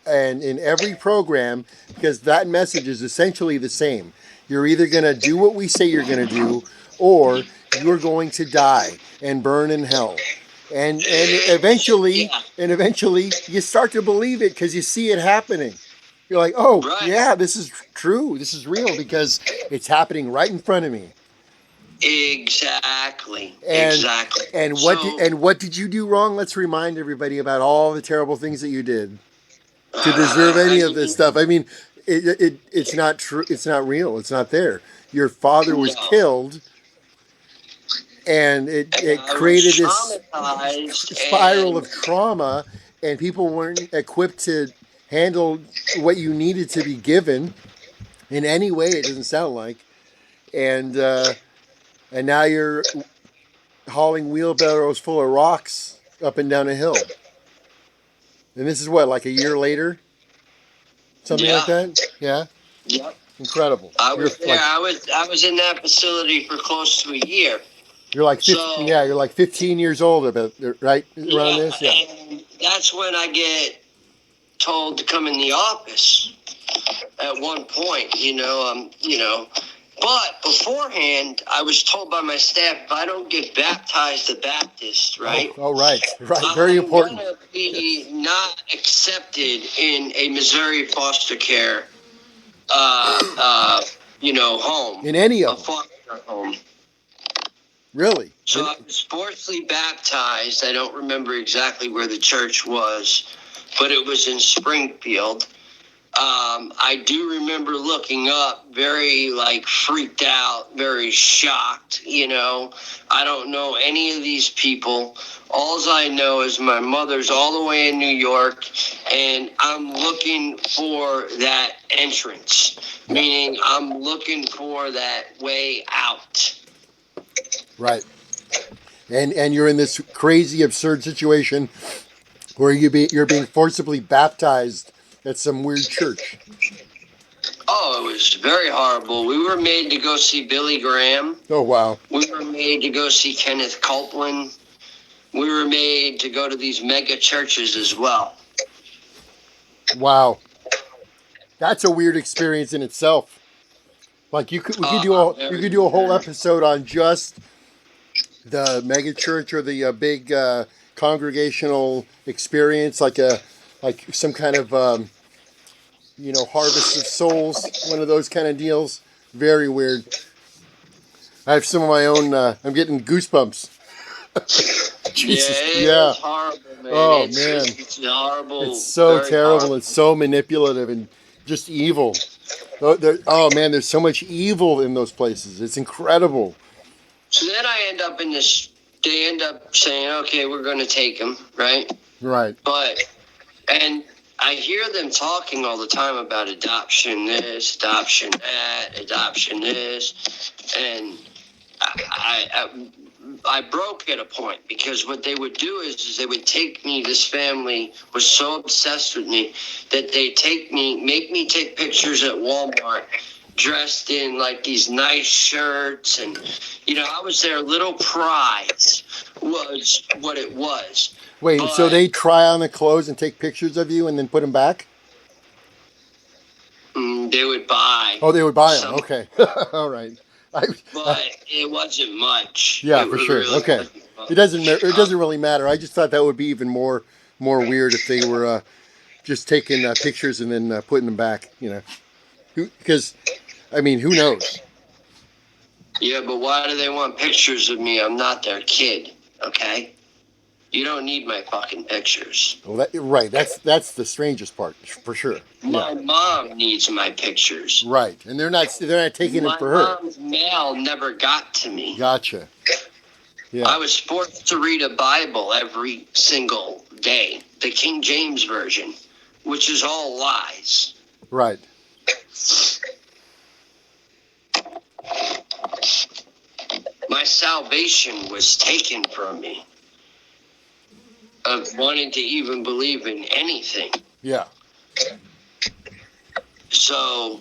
and in every program, because that message is essentially the same. You're either going to do what we say you're going to do, or you're going to die and burn in hell. And eventually you start to believe it because you see it happening. You're like, oh, Right. yeah, this is true. This is real because it's happening right in front of me. Exactly. And what did you do wrong? Let's remind everybody about all the terrible things that you did to deserve any of this stuff. I mean, it's not true. It's not real. It's not there. Your father was killed, and it created this spiral of trauma, and people weren't equipped to handle what you needed to be given in any way. It doesn't sound like, and now you're hauling wheelbarrows full of rocks up and down a hill. And this is what, like a year later? Something like that? Yeah? Yep. Incredible. I was there. I was in that facility for close to a year. You're like 15, you're like 15 years old, about right around this. Yeah. And that's when I get told to come in the office. At one point, But beforehand, I was told by my staff, if I don't get baptized a Baptist, right? Oh, right. Very important. I'm going to be not accepted in a Missouri foster care, home. In any of them. Foster home. Really? So I was forcibly baptized. I don't remember exactly where the church was, but it was in Springfield. I do remember looking up very freaked out, very shocked, I don't know any of these people. Alls I know is my mother's all the way in New York, and I'm looking for that entrance, meaning I'm looking for that way out. Right. And you're in this crazy, absurd situation where you're being forcibly baptized at some weird church. Oh, it was very horrible. We were made to go see Billy Graham. Oh, wow. We were made to go see Kenneth Copeland. We were made to go to these mega churches as well. Wow. That's a weird experience in itself. Like we could do a whole episode on just the mega church or the big congregational experience, like some kind of harvest of souls, one of those kind of deals. Very weird. I have some of my own. I'm getting goosebumps. Jesus, It's horrible, man. Oh, man. It's horrible. It's so terrible. Horrible. It's so manipulative and just evil. Oh, man, there's so much evil in those places. It's incredible. So then I end up they end up saying, okay, we're going to take him, right? Right. And I hear them talking all the time about adoption this, adoption that, adoption this. And I broke at a point because what they would do is they would take me. This family was so obsessed with me that they make me take pictures at Walmart dressed in these nice shirts. And, I was their little prize was what it was. Wait, so they try on the clothes and take pictures of you and then put them back? They would buy. Oh, they would buy them. Okay. All right. But it wasn't much. Yeah, for sure. Really Okay. It doesn't really matter. I just thought that would be even more weird if they were just taking pictures and then putting them back, Because, who knows? Yeah, but why do they want pictures of me? I'm not their kid, okay? You don't need my fucking pictures. Well, right. That's the strangest part, for sure. My mom needs my pictures. Right, and they're not taking it for her. My mom's mail never got to me. Gotcha. Yeah. I was forced to read a Bible every single day, the King James Version, which is all lies. Right. My salvation was taken from me. Of wanting to even believe in anything. Yeah. So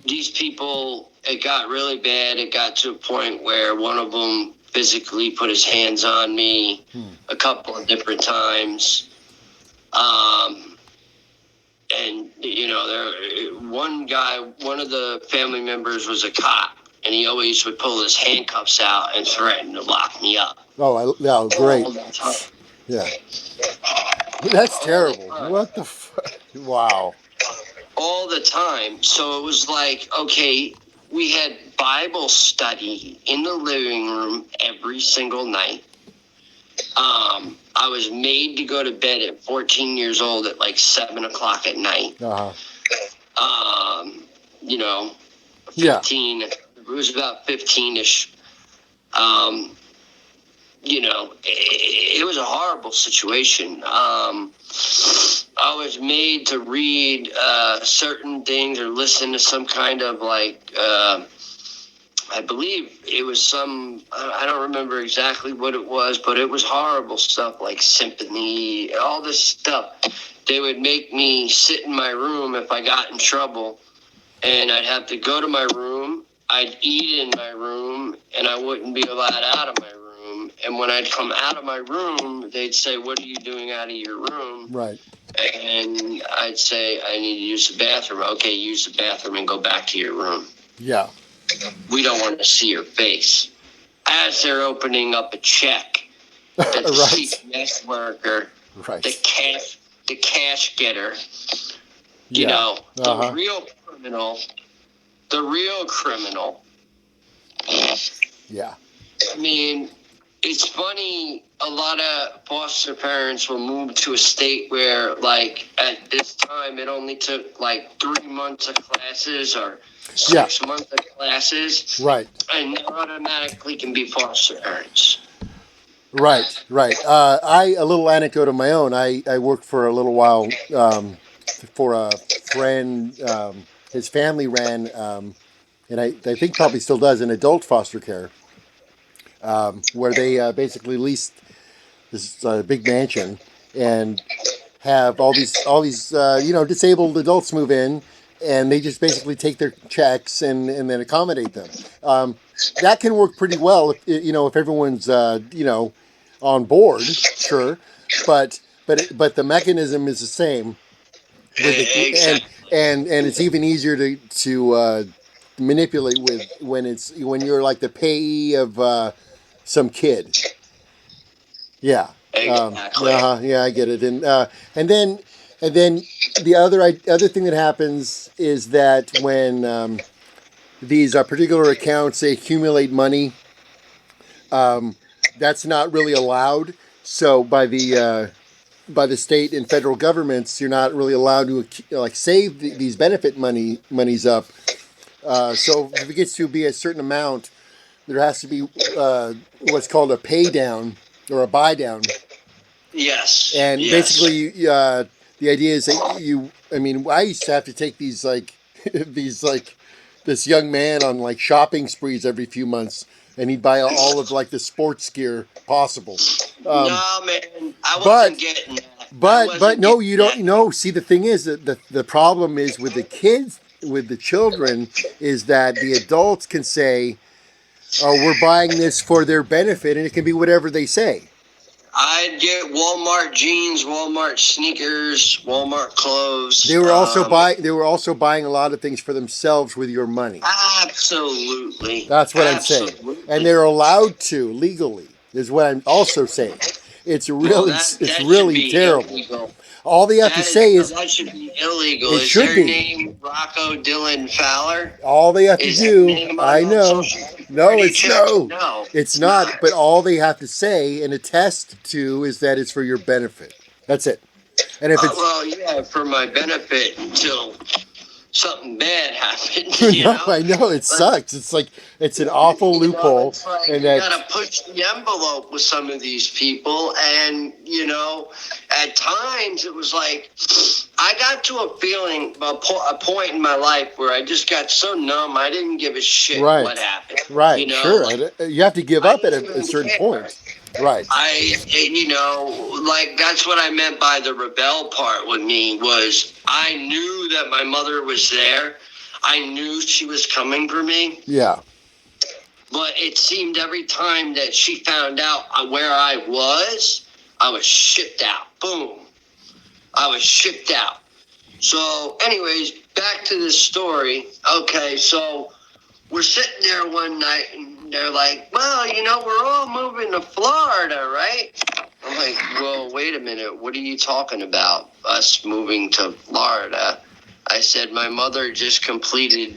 these people, it got really bad. It got to a point where one of them physically put his hands on me a couple of different times. And, you know, one of the family members was a cop, and he always would pull his handcuffs out and threaten to lock me up. Oh, great. All the time. Yeah. That's terrible. What the fuck? Wow. All the time. So it was like, okay, we had Bible study in the living room every single night. I was made to go to bed at 14 years old at like 7 o'clock at night. You know, 15. Yeah. It was about 15-ish. You know, it was a horrible situation. I was made to read certain things or listen to some kind of like, I believe it was I don't remember exactly what it was, but it was horrible stuff like symphony, all this stuff. They would make me sit in my room if I got in trouble, and I'd have to go to my room. I'd eat in my room, and I wouldn't be allowed out of my room. And when I'd come out of my room, they'd say, "What are you doing out of your room?" Right. And I'd say, "I need to use the bathroom." "Okay, use the bathroom and go back to your room." Yeah. "We don't want to see your face." As they're opening up a check, the right. CPS worker, right. the cash getter, you know, the real criminal. Yeah. I mean, it's funny, a lot of foster parents will move to a state where, like, at this time, it only took, like, 3 months of classes or 6 months of classes. Right. And automatically can be foster parents. Right. A little anecdote of my own. I worked for a little while for a friend. His family ran, and I think probably still does, an adult foster care, where they basically leased this big mansion and have all these disabled adults move in, and they just basically take their checks and then accommodate them. That can work pretty well if everyone's on board, sure, but the mechanism is the same. Exactly. And it's even easier to manipulate when you're like the payee of some kid. Yeah. Exactly. Yeah, I get it. And then the other thing that happens is that when these particular accounts, they accumulate money, that's not really allowed. So by the state and federal governments, you're not really allowed to save these benefit monies up. So if it gets to be a certain amount, there has to be what's called a pay down or a buy down. Yes. And basically, the idea is that I used to have to take these this young man on shopping sprees every few months, and he'd buy all of the sports gear possible. No, man, I wasn't getting that. But no, you don't know. See, the thing is that the problem is with the kids, with the children, is that the adults can say, "Oh, we're buying this for their benefit," and it can be whatever they say. I'd get Walmart jeans, Walmart sneakers, Walmart clothes. They were also buying a lot of things for themselves with your money. Absolutely. That's what I'm saying. And they're allowed to legally. Is what I'm also saying. It's really terrible. Illegal. All they have to say is that should be illegal. It should be. Is their name Rocko Dylan Fowler? All they have to do, I know. No, it's not. But all they have to say and attest to is that it's for your benefit. That's it. And if it's for my benefit until something bad happened. I know it sucks. It's an awful loophole, and you gotta push the envelope with some of these people, and at times it was like I got to a feeling, a point in my life where I just got so numb I didn't give a shit what happened. Right, sure. You have to give up at a certain point. Right. That's what I meant by the rebel part with me was I knew that my mother was there. I knew she was coming for me. Yeah. But it seemed every time that she found out where I was shipped out. Boom. I was shipped out. So, anyways, back to this story. Okay, so we're sitting there one night, and they're like, well, we're all moving to Florida, right? I'm like, well, wait a minute. What are you talking about, us moving to Florida? I said, my mother just completed,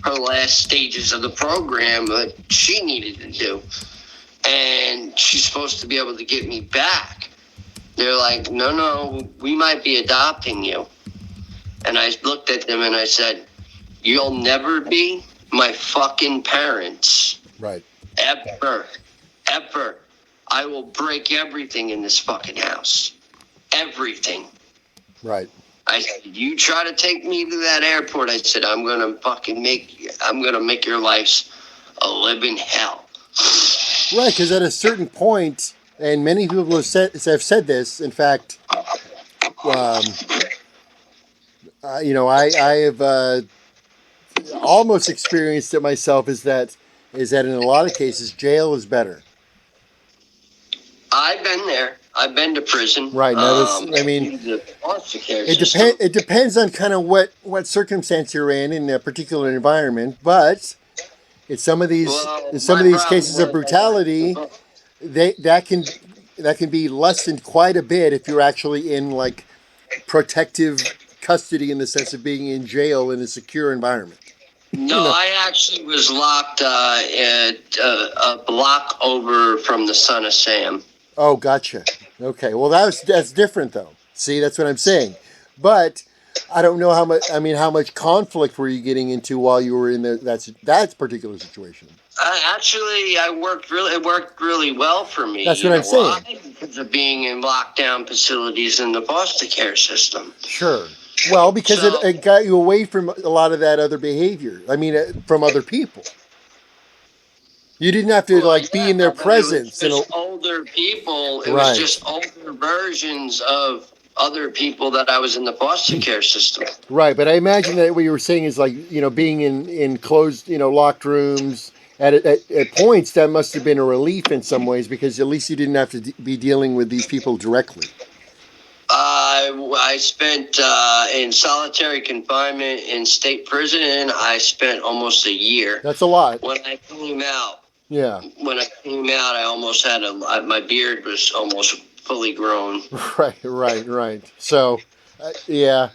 her last stages of the program that she needed to do. And she's supposed to be able to get me back. They're like, no, we might be adopting you. And I looked at them and I said, you'll never be my fucking parents. Right. Ever. I will break everything in this fucking house. Everything. Right. I said, you try to take me to that airport. I said, I'm going to make your life a living hell. Right, because at a certain point, and many people have said this, in fact, I have almost experienced it myself, is that in a lot of cases, jail is better. I've been there. I've been to prison. Right. Now, it depends on kind of what circumstance you're in a particular environment, but in some of these cases of brutality, that can be lessened quite a bit if you're actually in like protective custody, in the sense of being in jail in a secure environment. No, I actually was locked at a block over from the Son of Sam. Oh, gotcha. Okay, well that's different though. See, that's what I'm saying. But I don't know how much conflict were you getting into while you were in that particular situation? It worked really well for me. That's what I'm saying. Why? Because of being in lockdown facilities in the foster care system. Sure. Well, because it got you away from a lot of that other behavior. From other people. You didn't have to be in their presence. It was just older people. It Right. was just older versions of other people that I was in the foster care system. Right, but I imagine that what you were saying is being in closed, locked rooms. At points, that must have been a relief in some ways, because at least you didn't have to be dealing with these people directly. I spent in solitary confinement in state prison. I spent almost a year. That's a lot. When I came out, yeah. I almost had my beard was almost fully grown. Right. So, yeah.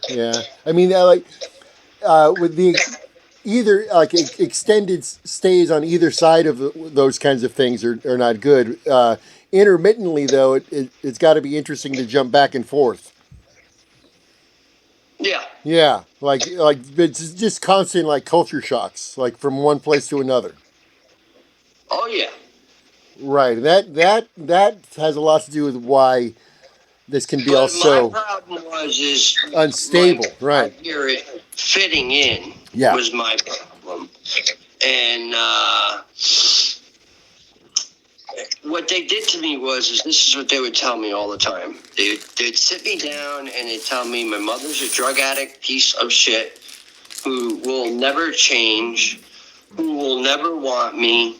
With the either extended stays on either side of those kinds of things are not good. Intermittently, though, it's got to be interesting to jump back and forth. Yeah. Yeah, it's just constant culture shocks, from one place to another. Oh yeah. Right. That has a lot to do with why this can be also my problem is unstable. Right. Fitting in was my problem, and what they did to me was this is what they would tell me all the time. They'd sit me down and they'd tell me my mother's a drug addict piece of shit who will never change, who will never want me,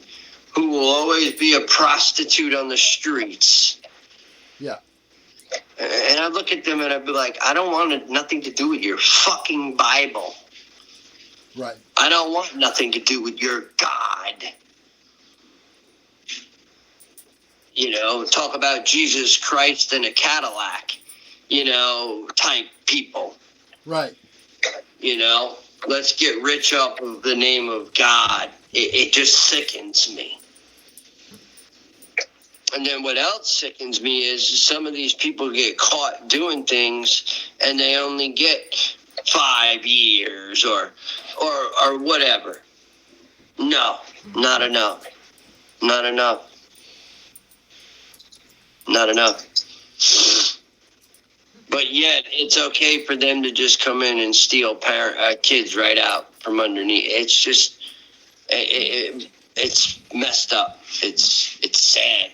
who will always be a prostitute on the streets. Yeah. And I'd look at them and I'd be like, I don't want nothing to do with your fucking Bible. Right. I don't want nothing to do with your God. Talk about Jesus Christ in a Cadillac, type people. Right. Let's get rich off of the name of God. It just sickens me. And then what else sickens me is some of these people get caught doing things and they only get 5 years or whatever. No, not enough. Not enough. Not enough. But yet, it's okay for them to just come in and steal kids right out from underneath. It's just, it's messed up. It's sad.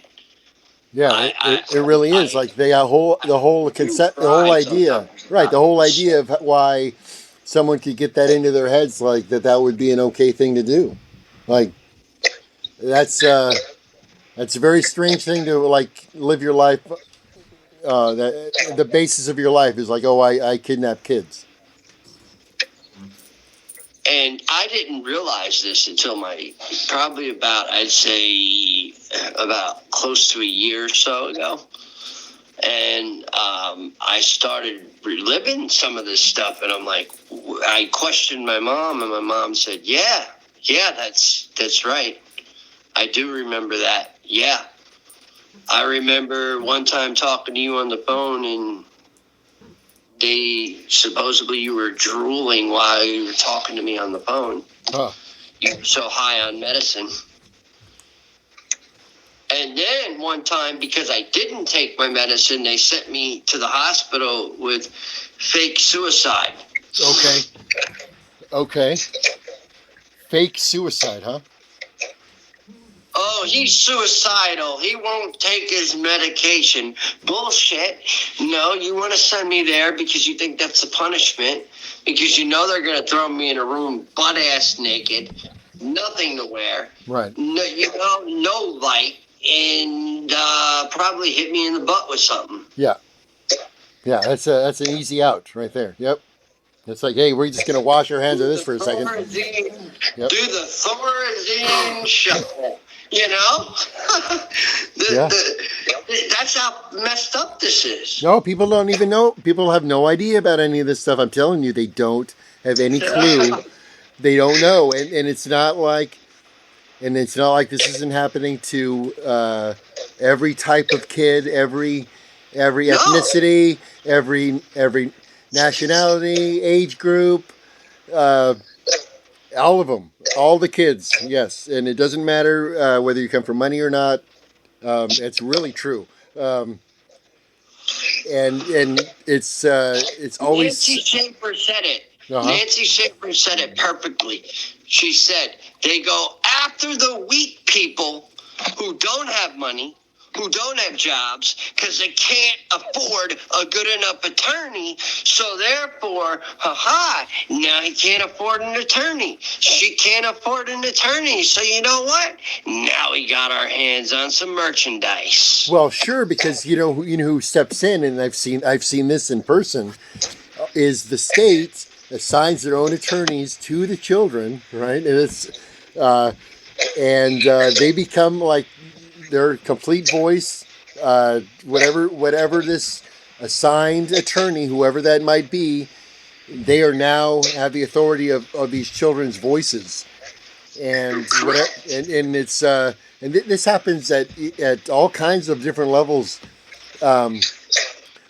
Yeah, it really is. The whole concept, the whole idea, right? The whole idea of why someone could get that into their heads, that would be an okay thing to do. That's a very strange thing to like live your life. The basis of your life is like, oh, I kidnap kids. And I didn't realize this until probably about, I'd say, about close to a year or so ago. And I started reliving some of this stuff, and I'm like, I questioned my mom, and my mom said, yeah, that's right. I do remember that. Yeah. I remember one time talking to you on the phone, and supposedly you were drooling while you were talking to me on the phone. Huh. You were so high on medicine. And then one time, because I didn't take my medicine, they sent me to the hospital with fake suicide. Okay. Fake suicide, huh? Oh, he's suicidal. He won't take his medication. Bullshit. No, you want to send me there because you think that's a punishment, because you know they're going to throw me in a room butt-ass naked, nothing to wear. Right. No, no light, and probably hit me in the butt with something. Yeah, that's an easy out right there. Yep. It's like, hey, we're just going to wash our hands of this for a second. Yep. Do the Thorazine shuffle. You know? That's how messed up this is. No, people don't even know. People have no idea about any of this stuff. I'm telling you, they don't have any clue. They don't know. And it's not like this isn't happening to every type of kid, every ethnicity, every nationality, age group, all of them, all the kids, yes. And it doesn't matter whether you come from money or not. It's really true. And it's always... Nancy Schaefer said it. Uh-huh. Nancy Schaefer said it perfectly. She said, they go after the weak people who don't have money, who don't have jobs, because they can't afford a good enough attorney. So therefore, now he can't afford an attorney. She can't afford an attorney. So you know what? Now we got our hands on some merchandise. Well, sure, because you know who steps in, and I've seen this in person, is the state assigns their own attorneys to the children, right? And it's they become like their complete voice, whatever this assigned attorney, whoever that might be, they are now have the authority of these children's voices, and it's and this happens at all kinds of different levels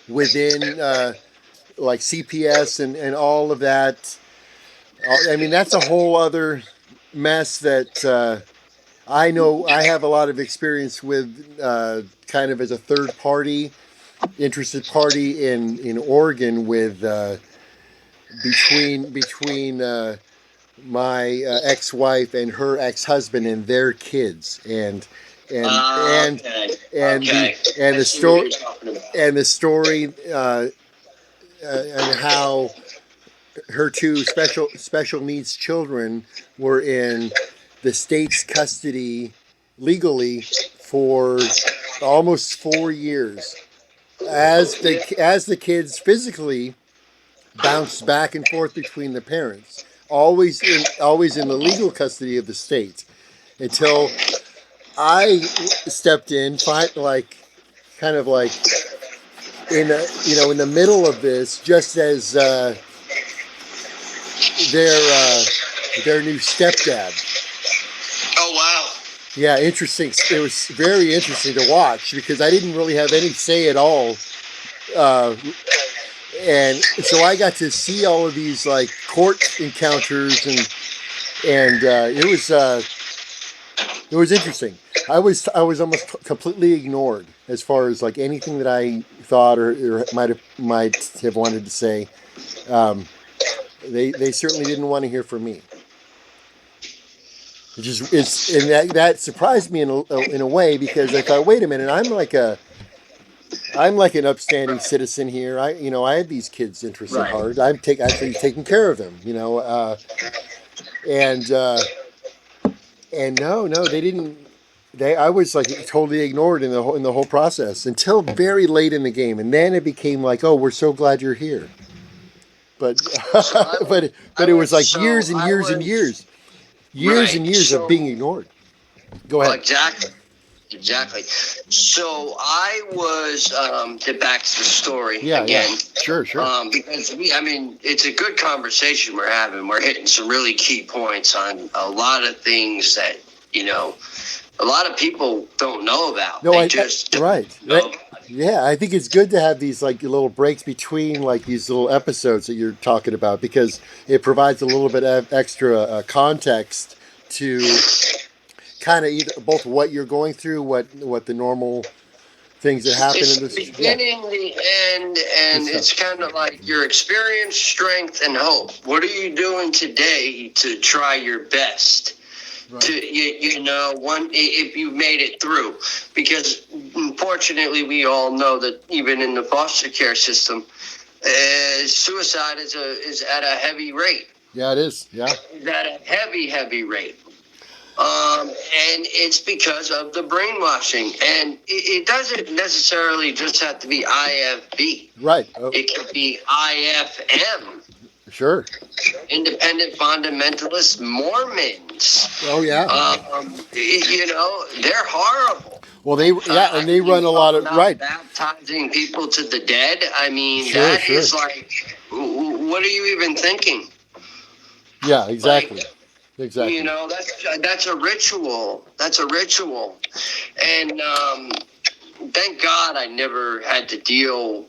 within like CPS and all of that. I mean, that's a whole other mess that. I know I have a lot of experience with kind of as a third party, interested party in Oregon with between my ex-wife and her ex-husband and their kids and the story and how her two special needs children were in the state's custody legally for almost 4 years, as the kids physically bounced back and forth between the parents, always in the legal custody of the state, until I stepped in, kind of like in the middle of this, just as their new stepdad. Oh, wow. Yeah, interesting. It was very interesting to watch because I didn't really have any say at all. And so I got to see all of these like court encounters and it was interesting. I was almost completely ignored as far as like anything that I thought or might have wanted to say. They certainly didn't want to hear from me. That surprised me in a way because I thought, wait a minute, I'm like an upstanding citizen here. I have these kids' interests at heart. I'm actually taking care of them, And no, they didn't. I was like totally ignored in the whole process until very late in the game, and then it became like, oh, we're so glad you're here. But but it was like years and years and years and years of being ignored. Go ahead. Exactly. So I was back to the story again. Yeah, sure. Because it's a good conversation we're having. We're hitting some really key points on a lot of things that a lot of people don't know about. No, right. Yeah, I think it's good to have these like little breaks between like these little episodes that you're talking about, because it provides a little bit of extra context to kind of either both what you're going through, what the normal things that happen it's in this the beginning, the end, and it's kind of like your experience, strength, and hope. What are you doing today to try your best? Right. To if you made it through, because unfortunately we all know that even in the foster care system, suicide is at a heavy rate. Yeah, it is. Yeah, it's at a heavy rate. And it's because of the brainwashing. And it doesn't necessarily just have to be IFB. Right. Oh. It could be IFM. Sure. Independent fundamentalist Mormons. Oh, yeah. They're horrible. Well, and they run a lot of, right. Baptizing people to the dead. I mean, that is like, what are you even thinking? Yeah, exactly. Exactly. That's a ritual. That's a ritual. And thank God I never had to deal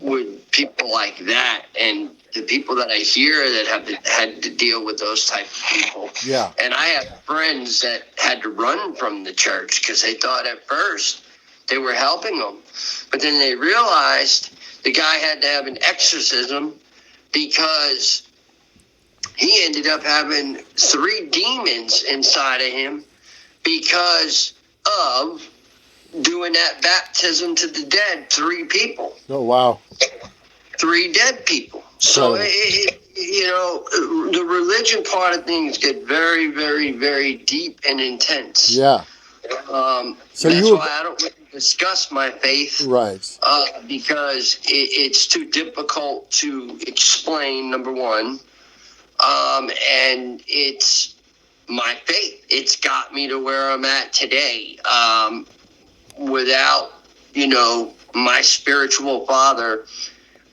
with people like that. And the people that I hear that had to deal with those type of people. Yeah. And I have friends that had to run from the church because they thought at first they were helping them. But then they realized the guy had to have an exorcism because he ended up having 3 demons inside of him because of doing that baptism to the dead. 3 people. Oh, wow. 3 dead people. So, the religion part of things get very, very, very deep and intense. Yeah. So that's why I don't really discuss my faith. Right. Because it's too difficult to explain, number one. And it's my faith. It's got me to where I'm at today. Without, my spiritual father,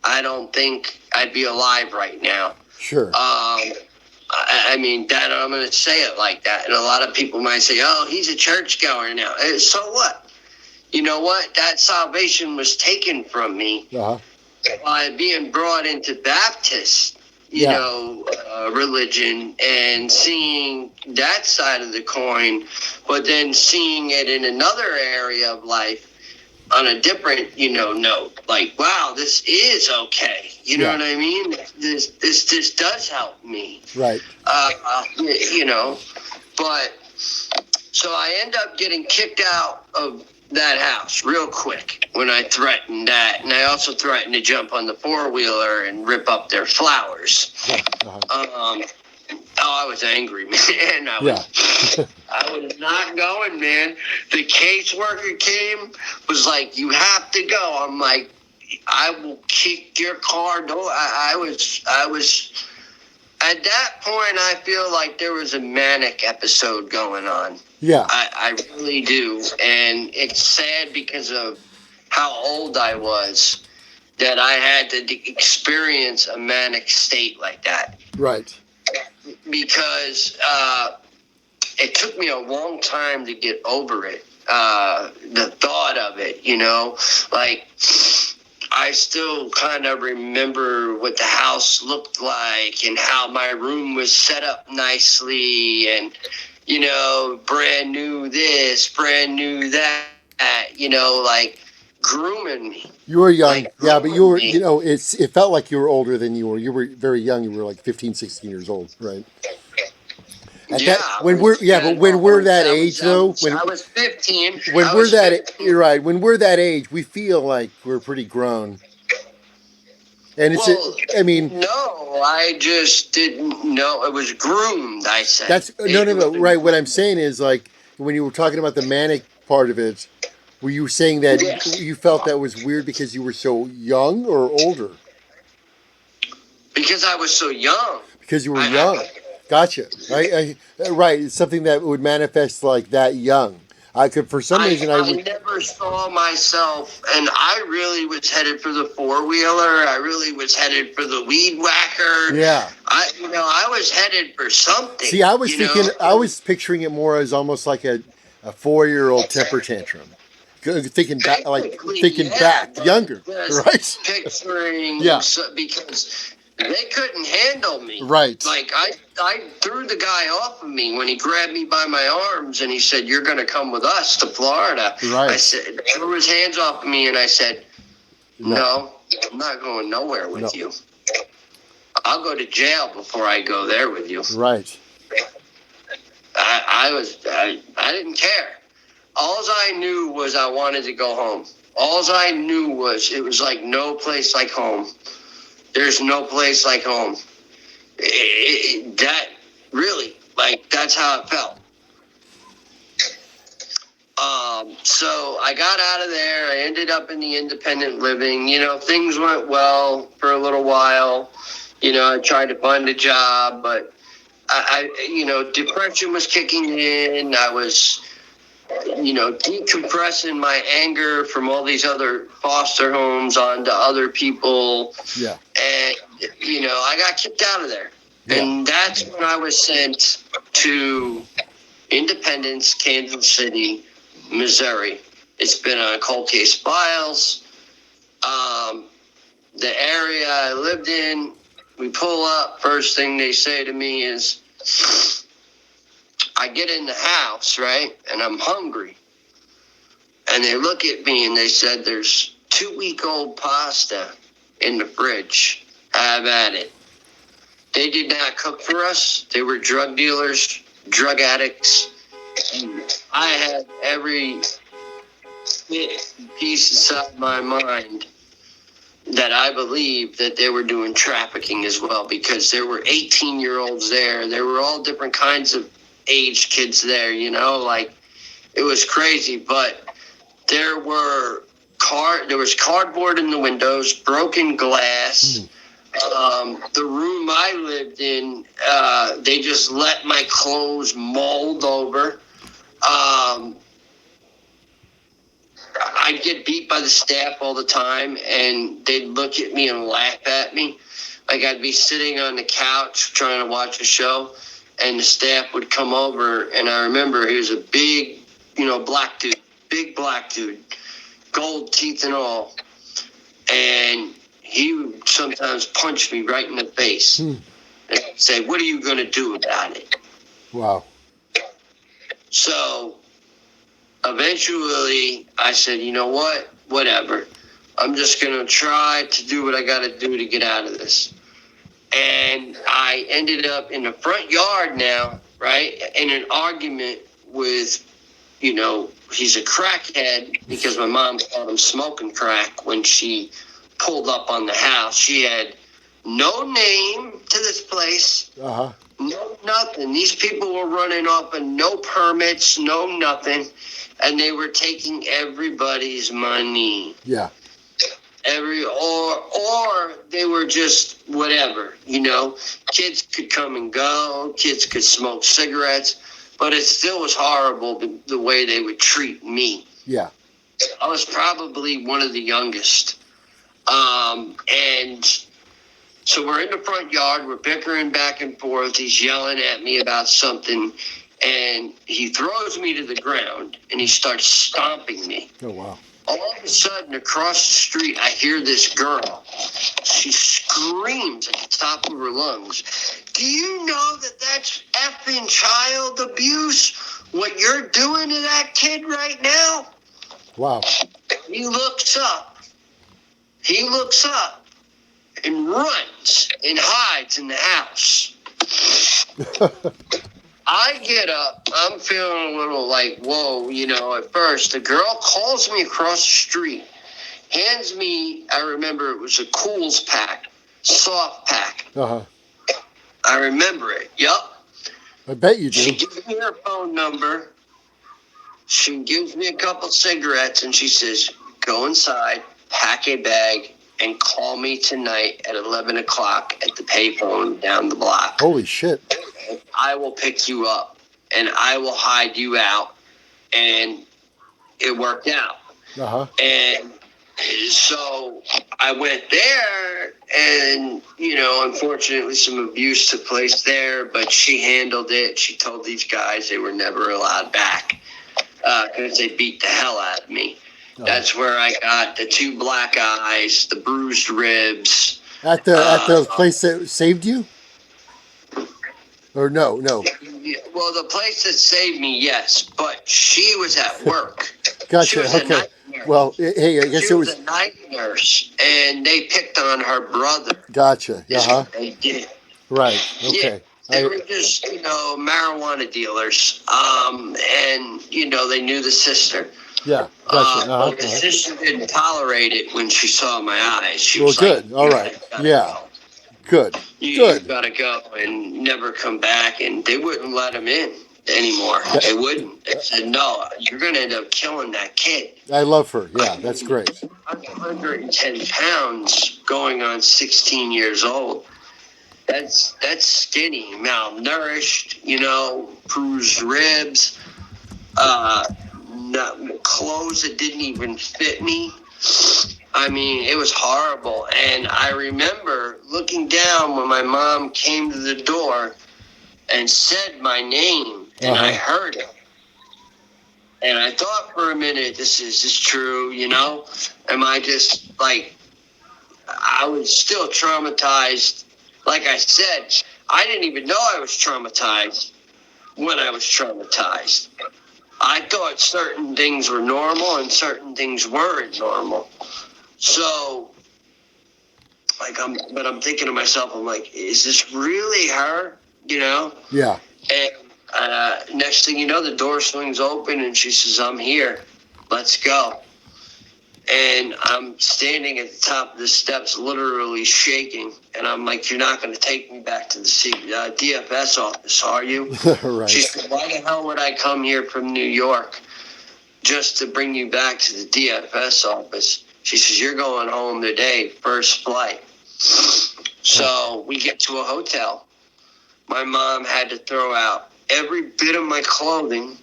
I don't think I'd be alive right now. Sure. I mean, that I'm going to say it like that. And a lot of people might say, oh, he's a churchgoer now. So what? You know what? That salvation was taken from me by being brought into Baptist. Religion, and seeing that side of the coin, but then seeing it in another area of life on a different, note. Like, wow, this is okay. You know what I mean? This does help me. Right. But so I end up getting kicked out of that house real quick when I threatened that, and I also threatened to jump on the 4-wheeler and rip up their flowers. I was angry, man. I was not going, man. The caseworker came, was like, "You have to go." I'm like, "I will kick your car door." I was at that point. I feel like there was a manic episode going on. Yeah. I really do. And it's sad because of how old I was that I had to experience a manic state like that. Right. Because it took me a long time to get over it. The thought of it, like I still kind of remember what the house looked like and how my room was set up nicely and, brand new this, brand new that, like grooming me. You were young. But you were, it felt like you were older than you were. You were very young. You were like 15, 16 years old, right? When we're that age, though, when I was 15, you're right. When we're that age, we feel like we're pretty grown. And it's, I mean, no, I just didn't know. It was groomed, I said. That's no. Right. What I'm saying is, like, when you were talking about the manic part of it, were you saying that you felt that was weird because you were so young or older? Because I was so young. Because you were young. Gotcha. Right. Right. It's something that would manifest like that young. I could, for some reason, I never saw myself, and I really was headed for the 4-wheeler. I really was headed for the weed whacker. Yeah. I was headed for something. See, I was thinking, I was picturing it more as almost like a 4-year-old temper tantrum. Thinking back, younger, right? Picturing, because they couldn't handle me. Right. Like, I threw the guy off of me when he grabbed me by my arms and he said, "You're going to come with us to Florida." Right. I said, threw his hands off of me and I said, "No, I'm not going nowhere with you. I'll go to jail before I go there with you." Right. I didn't care. All I knew was I wanted to go home. All I knew was it was like no place like home. There's no place like home. That really, like, that's how it felt. So I got out of there. I ended up in the independent living. Things went well for a little while. I tried to find a job, but I depression was kicking in. I was, decompressing my anger from all these other foster homes onto other people. Yeah. And, I got kicked out of there. Yeah. And that's when I was sent to Independence, Kansas City, Missouri. It's been on cold case files. The area I lived in, we pull up. First thing they say to me is, I get in the house, right, and I'm hungry. And they look at me and they said, "There's 2-week-old pasta in the fridge. Have at it." They did not cook for us. They were drug dealers, drug addicts. And I had every piece inside my mind that I believed that they were doing trafficking as well, because there were 18-year-olds there. There were all different kinds of aged kids there, like, it was crazy. But there was cardboard in the windows, broken glass. The room I lived in, they just let my clothes mold over. I'd get beat by the staff all the time, and they'd look at me and laugh at me. Like, I'd be sitting on the couch trying to watch a show, and the staff would come over, and I remember he was a big, big black dude, gold teeth and all. And he would sometimes punch me right in the face and say, "What are you going to do about it?" Wow. So eventually I said, "You know what? Whatever. I'm just going to try to do what I got to do to get out of this." And I ended up in the front yard now, right, in an argument with, he's a crackhead, because my mom called him smoking crack when she pulled up on the house. She had no name to this place, no nothing. These people were running off of no permits, no nothing, and they were taking everybody's money. Yeah. Or they were just whatever, Kids could come and go, kids could smoke cigarettes, but it still was horrible the way they would treat me. Yeah. I was probably one of the youngest. And so we're in the front yard, we're bickering back and forth. He's yelling at me about something, and he throws me to the ground and he starts stomping me. Oh, wow. All of a sudden, across the street, I hear this girl. She screams at the top of her lungs, "Do you know that that's effing child abuse, what you're doing to that kid right now?" Wow. He looks up and runs and hides in the house. I get up. I'm feeling a little like, whoa, at first. The girl calls me across the street, hands me, I remember it was a Kohl's pack, soft pack. Uh-huh. I remember it. Yup. I bet you do. She gives me her phone number. She gives me a couple cigarettes, and she says, go inside, pack a bag, and call me tonight at 11 o'clock at the payphone down the block. Holy shit. I will pick you up, and I will hide you out. And it worked out. Uh-huh. And so I went there, and, you know, unfortunately some abuse took place there, but she handled it. She told these guys they were never allowed back because they beat the hell out of me. Uh-huh. That's where I got the 2 black eyes, the bruised ribs. At the place that saved you? Or no? Well, the place that saved me, yes, but she was at work. Gotcha. She was a Okay. night nurse. Well, hey, I guess She it was was. a night nurse, and they picked on her brother. Gotcha. Is Uh-huh. what they did. Right. Okay. Yeah, they were just, you know, marijuana dealers. And, you know, they knew the sister. Yeah. Gotcha. But the sister didn't tolerate it when she saw my eyes. She Well, was good. like, All right. Yeah. Good. You Good. gotta go and never come back. And they wouldn't let him in anymore. They wouldn't. They said, no, you're going to end up killing that kid. I love her. Yeah, that's great. 110 pounds going on 16 years old. That's skinny, malnourished, you know, bruised ribs, clothes that didn't even fit me. I mean, it was horrible. And I remember looking down when my mom came to the door and said my name, and I heard it. And I thought for a minute, this is true, you know? Am I just, like, I was still traumatized. Like I said, I didn't even know I was traumatized when I was traumatized. I thought certain things were normal and certain things weren't normal. So, like, I'm thinking to myself, I'm like, is this really her? You know? Yeah. And next thing you know, the door swings open and she says, I'm here. Let's go. And I'm standing at the top of the steps, literally shaking. And I'm like, you're not going to take me back to the DFS office, are you? Right. She said, why the hell would I come here from New York just to bring you back to the DFS office? She says, you're going home today, first flight. So we get to a hotel. My mom had to throw out every bit of my clothing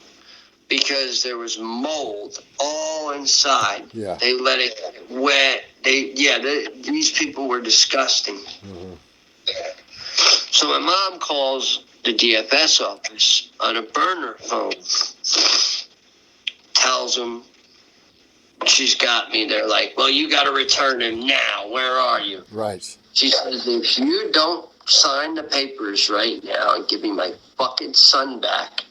because there was mold all inside. Yeah. They let it get wet. These people were disgusting. Mm-hmm. So my mom calls the DFS office on a burner phone. Tells them she's got me. They're like, well, you got to return him now. Where are you? Right. She says, if you don't sign the papers right now and give me my fucking son back,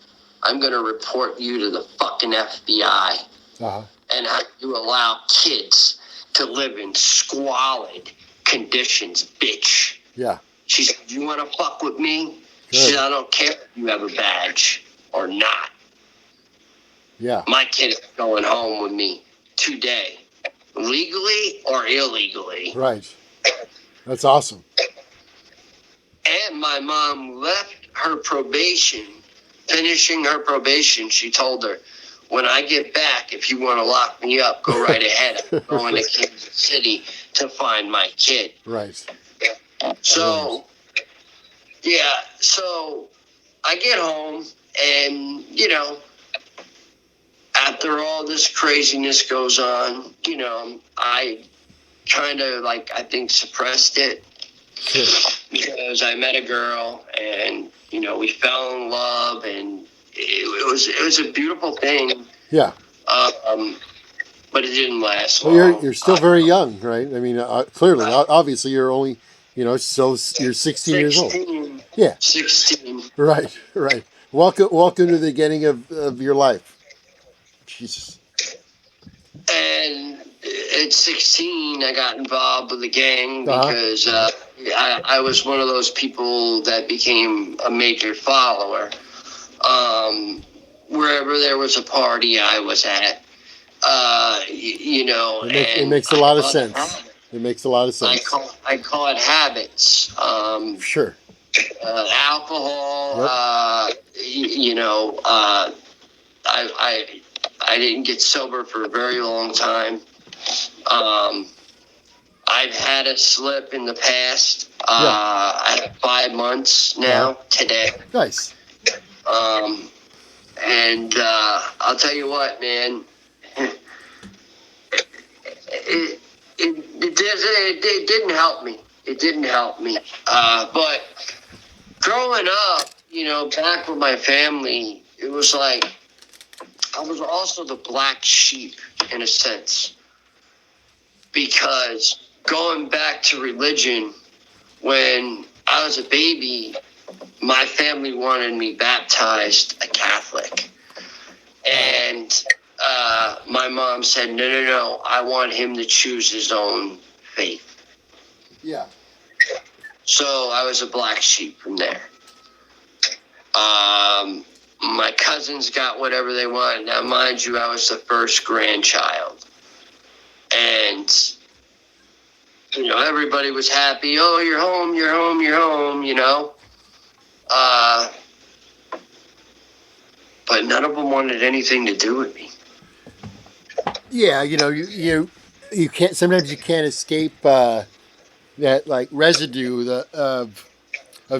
I'm going to report you to the fucking FBI. Uh-huh. And how you allow kids to live in squalid conditions, bitch. Yeah. She said, you want to fuck with me? Good. She said, I don't care if you have a badge or not. Yeah. My kid is going home with me today, legally or illegally. Right. That's awesome. And my mom left her probation, finishing her probation. She told her, when I get back, if you want to lock me up, go right ahead. I'm going to Kansas City to find my kid. Right. So, so I get home and, you know, after all this craziness goes on, you know, I kind of I think suppressed it. Sure. Because I met a girl and, you know, we fell in love and it was a beautiful thing. Yeah. But it didn't last Well, long. you're still very young, right? I mean, clearly, obviously, you're only, you know, so you're 16 years old. Yeah. 16. Right. Welcome to the beginning of your life. Jesus. And at 16, I got involved with the gang because I was one of those people that became a major follower. Wherever there was a party, I was at. You know, It makes a lot of sense. It makes a lot of sense. I call it habits. Sure. Alcohol. Yep. I didn't get sober for a very long time. I've had a slip in the past. I have 5 months now today. Nice. And I'll tell you what, man. It didn't help me. It didn't help me. But growing up, back with my family, it was like I was also the black sheep in a sense. Because going back to religion, when I was a baby, my family wanted me baptized a Catholic. And my mom said, no, I want him to choose his own faith. Yeah. So I was a black sheep from there. My cousins got whatever they wanted. Now, mind you, I was the first grandchild. And, everybody was happy. Oh, you're home. But none of them wanted anything to do with me. Yeah, you can't. Sometimes you can't escape that like residue of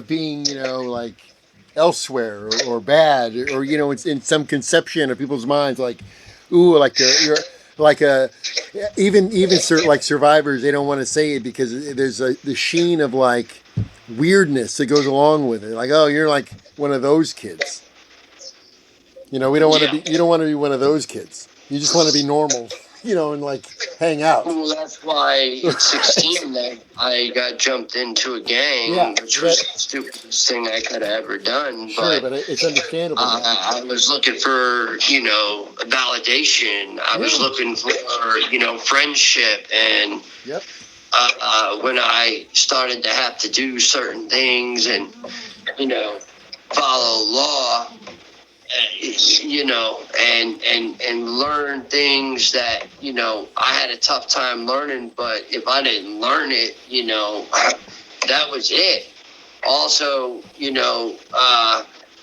being like elsewhere or bad or it's in some conception of people's minds like, ooh, like you're like even like survivors, they don't want to say it because there's the sheen of like weirdness that goes along with it. Like, oh, you're like one of those kids. We don't want to be. You don't want to be one of those kids. You just want to be normal, and like hang out. Well, that's why at 16 I got jumped into a gang, which was the stupidest thing I could have ever done. Sure, but it's understandable. I was looking for, validation. I was looking for, friendship. And when I started to have to do certain things and, follow law, and learn things that, I had a tough time learning, but if I didn't learn it, that was it. Also,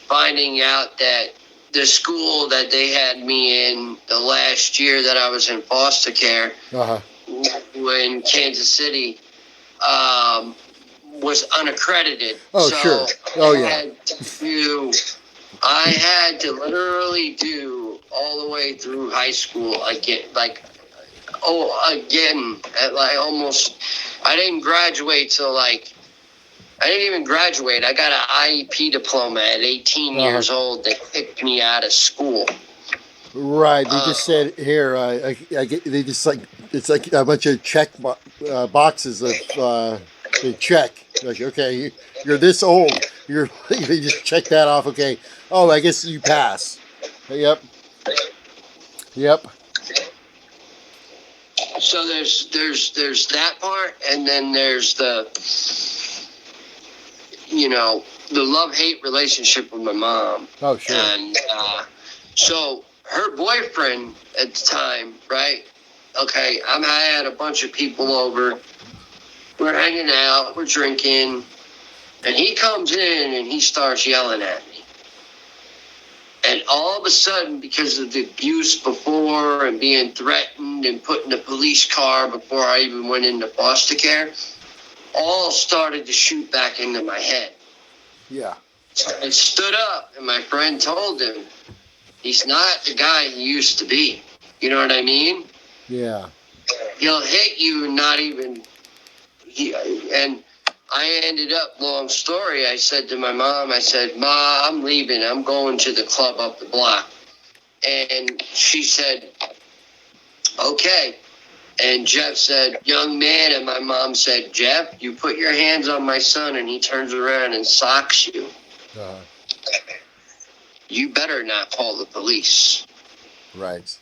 finding out that the school that they had me in the last year that I was in foster care in Kansas City was unaccredited. Oh, so sure. Oh, yeah. I had to literally do all the way through high school again, almost. I didn't graduate till I didn't even graduate. I got an IEP diploma at 18 years old. They kicked me out of school. Right. They just said here. I get. They just like it's like a bunch of check boxes of they check. Like, okay, you're this old. They just check that off. Okay. Oh, I guess you pass. Yep. So there's that part, and then there's the the love-hate relationship with my mom. Oh, sure. And so her boyfriend at the time, right? Okay, I had a bunch of people over. We're hanging out, we're drinking, and he comes in and he starts yelling at me. And all of a sudden, because of the abuse before and being threatened and put in a police car before I even went into foster care, all started to shoot back into my head. Yeah. So I stood up, and my friend told him, he's not the guy he used to be. You know what I mean? Yeah. He'll hit you and not even... And I ended up, long story, I said to my mom, I said, Ma, I'm leaving. I'm going to the club up the block. And she said, okay. And Jeff said, young man. And my mom said, Jeff, you put your hands on my son and he turns around and socks you. You better not call the police. Right.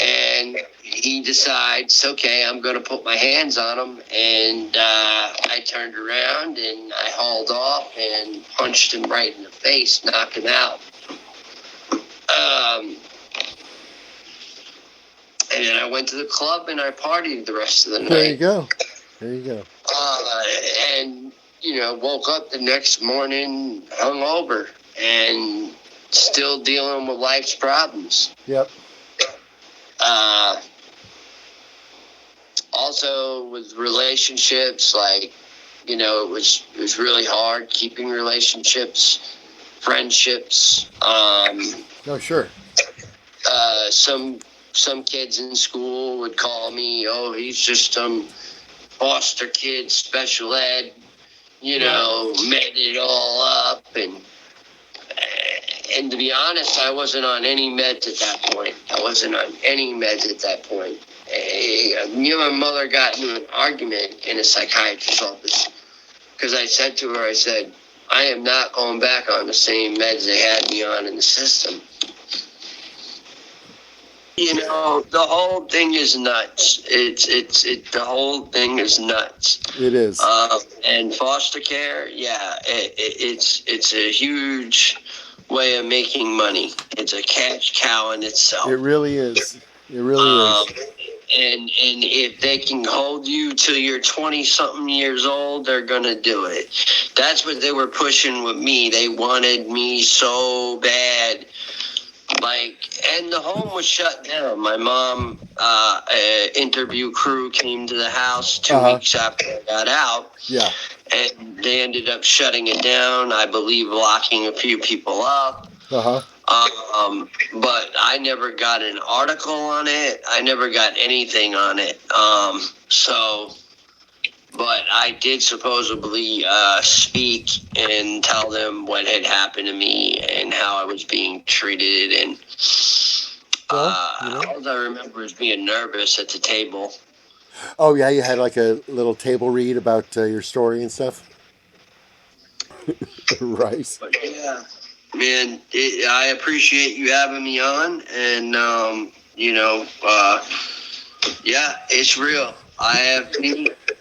And he decides, okay, I'm going to put my hands on him. And I turned around and I hauled off and punched him right in the face, knocked him out. And then I went to the club and I partied the rest of the night. There you go. There you go. And, woke up the next morning hungover and still dealing with life's problems. Yep. Also with relationships, it was really hard keeping relationships, friendships. No, sure. Some kids in school would call me, oh, he's just some foster kid, special ed, made it all up. And to be honest, I wasn't on any meds at that point. Me and my mother got into an argument in a psychiatrist's office because I said to her, I am not going back on the same meds they had me on in the system. The whole thing is nuts. The whole thing is nuts. It is. And foster care, it's a huge way of making money. It's a cash cow in itself. It really is. It really is. And if they can hold you till you're 20-something years old, they're going to do it. That's what they were pushing with me. They wanted me so bad. And the home was shut down. My mom, interview crew came to the house 2 weeks after I got out. Yeah. And they ended up shutting it down, I believe locking a few people up. But I never got an article on it. I never got anything on it. But I did supposedly speak and tell them what had happened to me and how I was being treated. And all I remember is being nervous at the table. Oh, yeah, you had like a little table read about your story and stuff? Right. But yeah, man, I appreciate you having me on. And, it's real. I have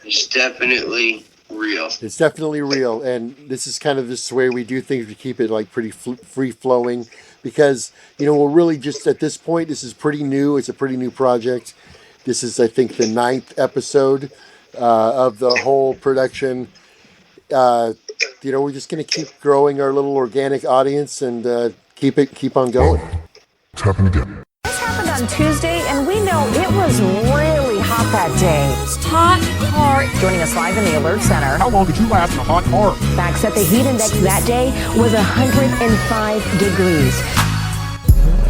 it's definitely real. It's definitely real. And this is kind of just the way we do things. We keep it like pretty free-flowing because, we're really just at this point, this is pretty new. It's a pretty new project. This is, I think, the 9th episode of the whole production. We're just going to keep growing our little organic audience and keep on going. Tapping again. This happened on Tuesday, and we know it was really hot that day. Hot car. Joining us live in the Alert Center. How long did you last in a hot car? Facts that the heat index that day was 105 degrees.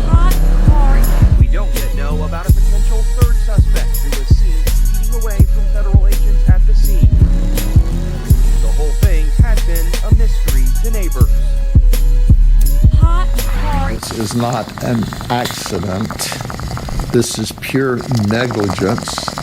Hot car. We don't yet know about a potential third suspect who was seen speeding away from federal agents at the scene. The whole thing had been a mystery to neighbors. Hot car. This is not an accident. This is pure negligence.